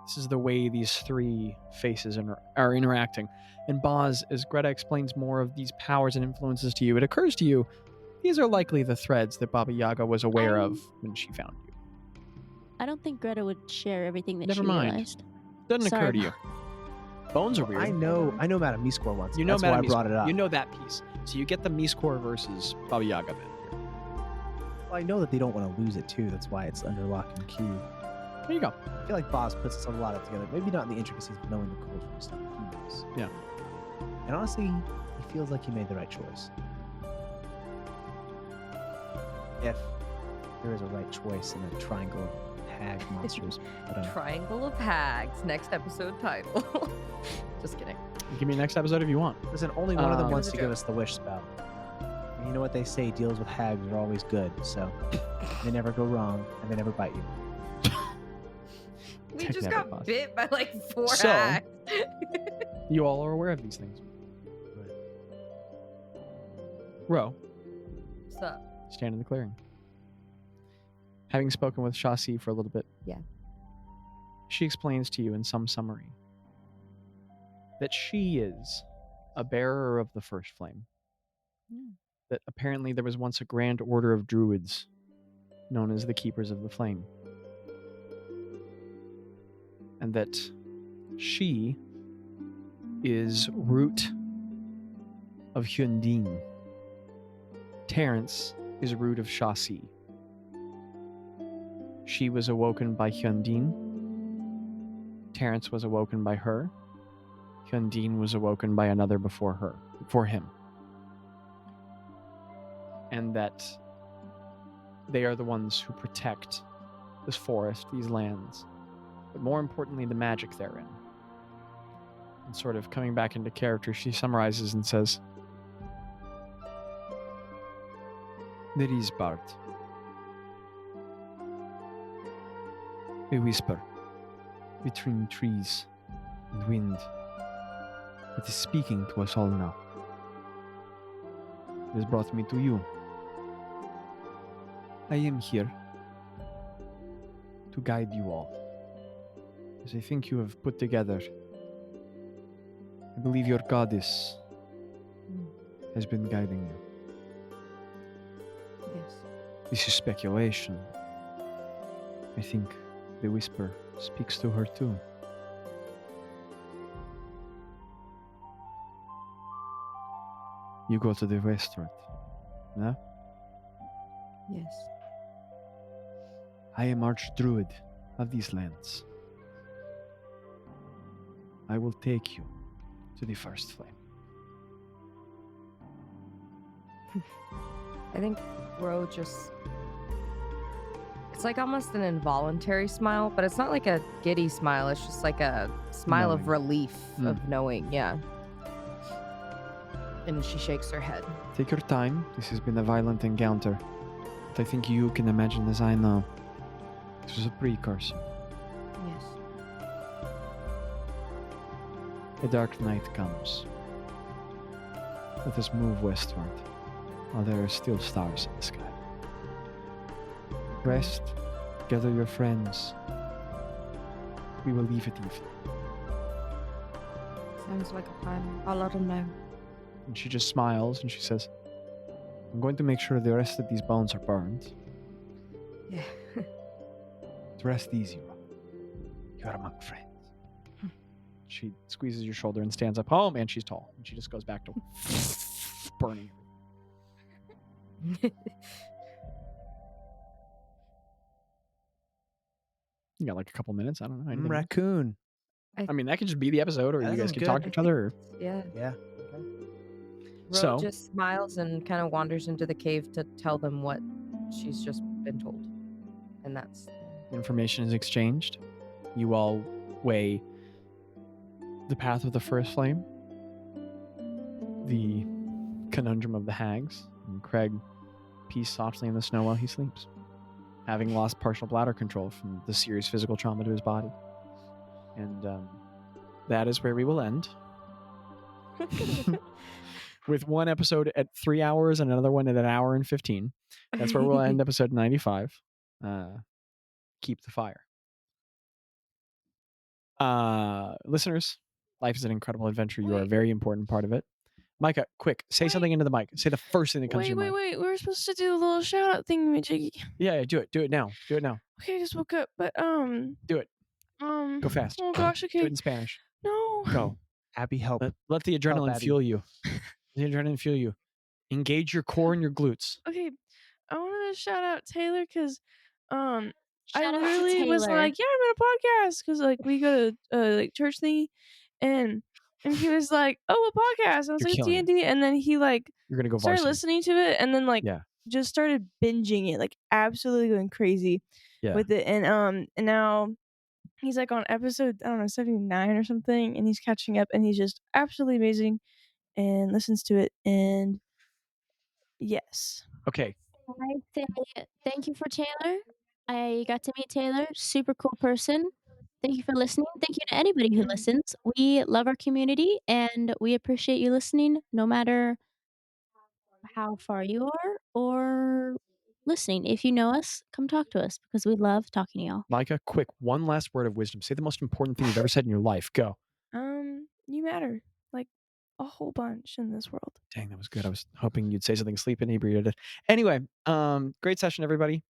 this is the way these 3 faces are interacting. And Bazz, as Greta explains more of these powers and influences to you, it occurs to you, these are likely the threads that Baba Yaga was aware of when she found you. I don't think Greta would share everything that Never she mind. realized. Doesn't Sorry, occur to you. Bones are weird. I know Madame Miskor once. You know That's Madame why I brought it up. You know that piece. So you get the Miskor versus Baba Yaga bit. Well, I know that they don't want to lose it too. That's why it's under lock and key. There you go. I feel like Bazz puts a lot of it together. Maybe not in the intricacies, but knowing the culture and stuff. He knows. Yeah. And honestly, he feels like he made the right choice. If there is a right choice in a triangle of hag monsters. But, Triangle of Hags. Next episode title. Just kidding. Give me next episode if you want. listen, only one of them Give wants us a to give joke. us the wish spell. And you know what they say? Deals with hags are always good. So they never go wrong and they never bite you. We Take just that, got Bazz. bit by like 4 So- hags. You all are aware of these things. Ro, What's up? stand in the clearing. Having spoken with Jaci for a little bit, Yeah. she explains to you in some summary that she is a bearer of the first flame. Hmm. That apparently there was once a grand order of druids known as the Keepers of the Flame. And that she is root of Hyundin. Terrence is root of Jaci. She was awoken by Hyundin. Terrence was awoken by her. Hyundin was awoken by another before him. And that they are the ones who protect this forest, these lands, but more importantly, the magic therein. And sort of coming back into character, she summarizes and says, "There is part. A whisper between trees and wind that is speaking to us all now. It has brought me to you. I am here to guide you all, as I think you have put together. I believe your goddess has been guiding you. Yes. This is speculation. I think the whisper speaks to her too. You go to the restaurant, no? Yes. I am Archdruid of these lands. I will take you to the first flame. I think Ro just. It's like almost an involuntary smile, but it's not like a giddy smile. It's just like a smile of Knowing. relief, of knowing, yeah. And she shakes her head. Take your time. This has been a violent encounter. But I think you can imagine as I know. This was a precursor. Yes. A dark night comes. Let us move westward, while there are still stars in the sky. Rest, gather your friends. We will leave at evening. Sounds like a plan. I'll let him know. And she just smiles and she says, I'm going to make sure the rest of these bones are burned. Yeah. Rest easy, Rob. You are among friends. She squeezes your shoulder and stands up. Oh man, she's tall. And she just goes back to burning. You got like a couple minutes. I don't know. Anything else? Raccoon. I mean, that could just be the episode, or That you guys sounds could talk to good. each other. Or... Yeah. Yeah. Ro So- just smiles and kind of wanders into the cave to tell them what she's just been told. And that's. Information is exchanged. You all weigh the path of the first flame, the conundrum of the hags, and Craig pees softly in the snow while he sleeps, having lost partial bladder control from the serious physical trauma to his body. And that is where we will end. With one episode at 3 hours and another one at an hour and 15. That's where we'll end episode 95. Keep the fire. Listeners, life is an incredible adventure. You are a Wait. very important part of it. Micah, quick, say Wait. something into the mic. Say the first thing that comes to your mind. Wait. We were supposed to do a little shout out thing, Jiggy. Yeah, do it. Do it now. Do it now. Okay, I just woke up, but Do it. Go fast. Oh gosh, Do okay. it in Spanish. No. Go. Abby, help. Let the adrenaline Abby. fuel you. The adrenaline fuel you. Engage your core and your glutes. Okay, I wanted to shout out Taylor because Shout I out to literally was Taylor. like, yeah, I'm in a podcast because like we go to like church thingy, and he was like, oh, a podcast. And I was You're like, killing it. D&D, and then he like You're gonna go started varsity. listening to it, and then like Yeah. just started binging it, like absolutely going crazy Yeah. with it, and now he's like on episode 79 or something, and he's catching up, and he's just absolutely amazing, and listens to it, and yes. Okay. I say thank you for Taylor. I got to meet Taylor, super cool person. Thank you for listening. Thank you to anybody who listens. We love our community and we appreciate you listening no matter how far you are or listening. If you know us, come talk to us because we love talking to y'all. Micah, quick, one last word of wisdom. Say the most important thing you've ever said in your life. Go. You matter like a whole bunch in this world. Dang, that was good. I was hoping you'd say something sleep inebriated. Anyway, great session, everybody.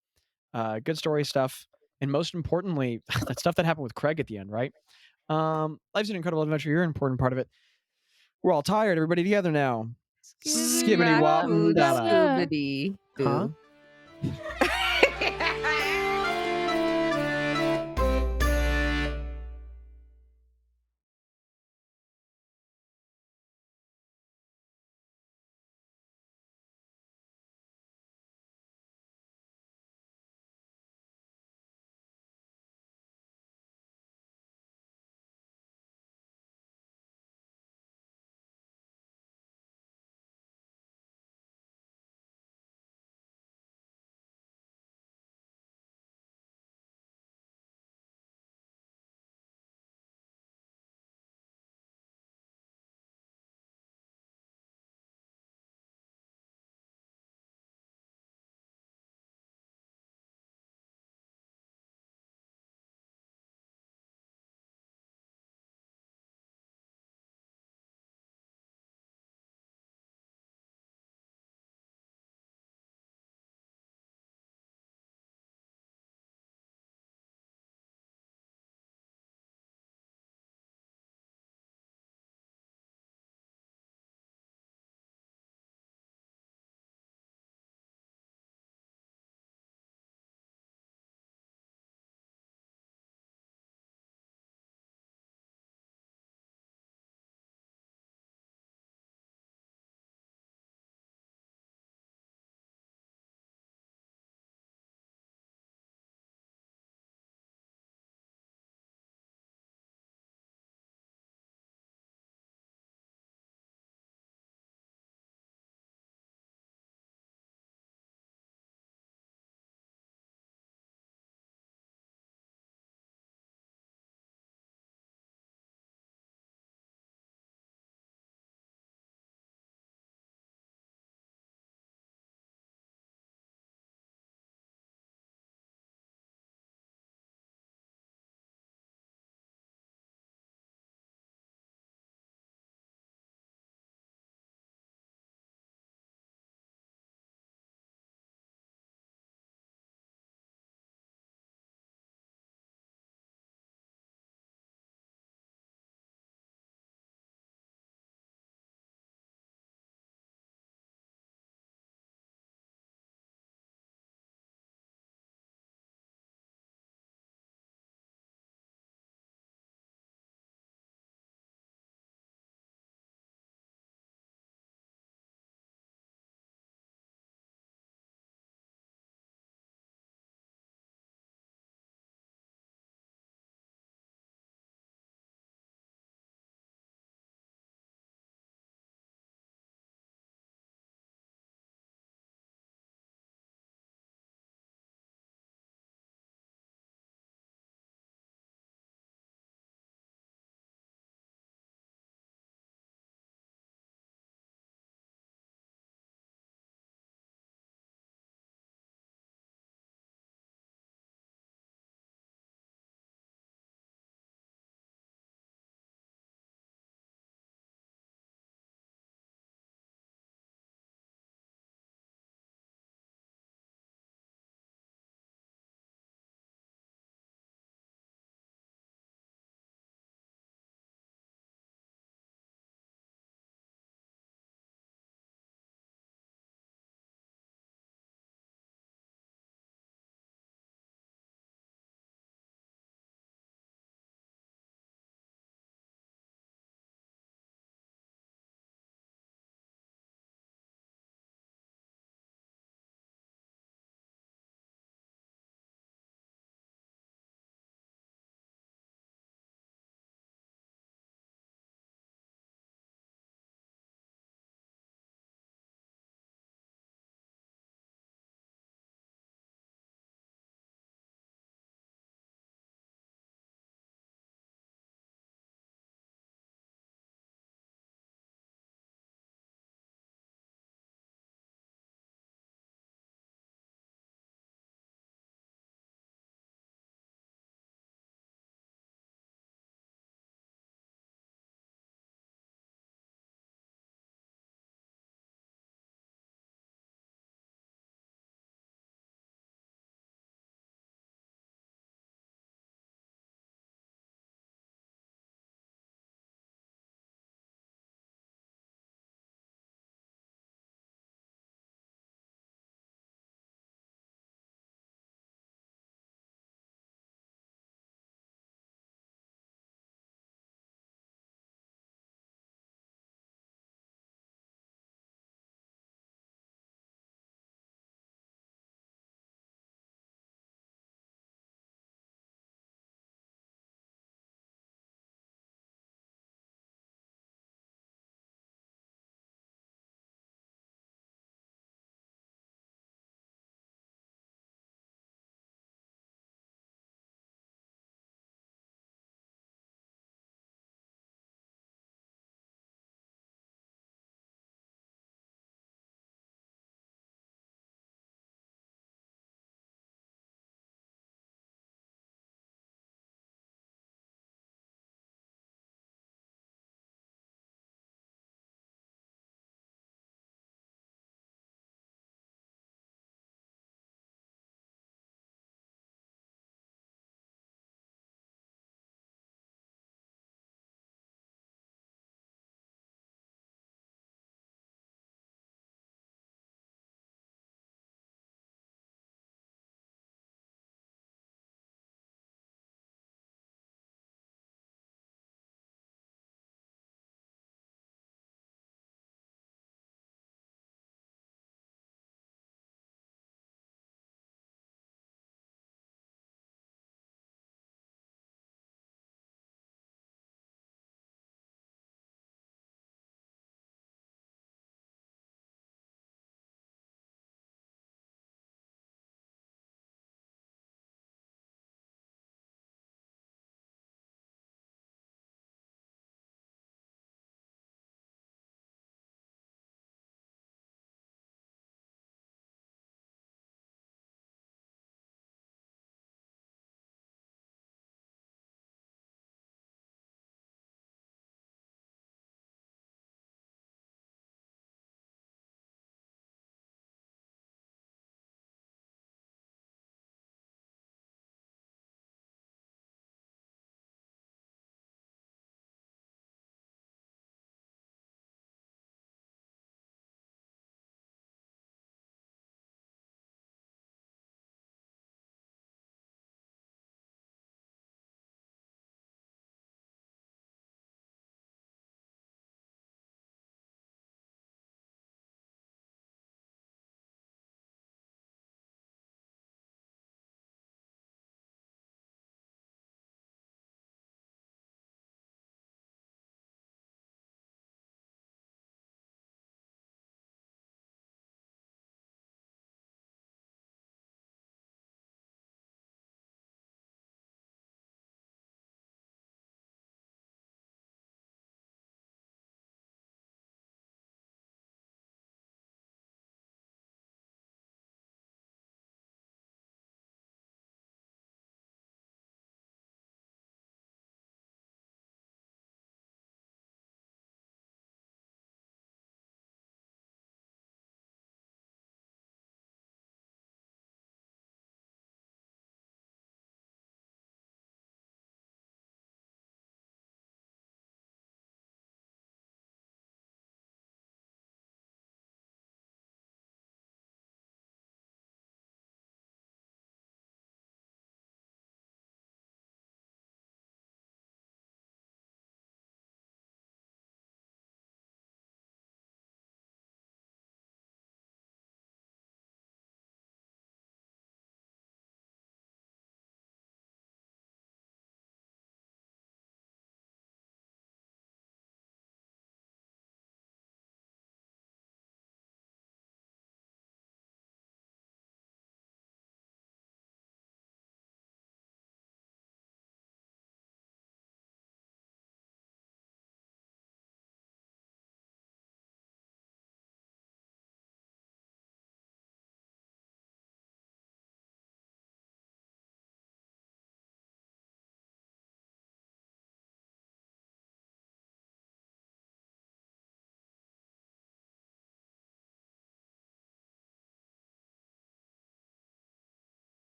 Good story stuff. And most importantly, that stuff that happened with Craig at the end, right? Life's an incredible adventure. You're an important part of it. We're all tired. Everybody together now. Skibbity wop Skibidi-wop-doo-da. Scoobity. Huh?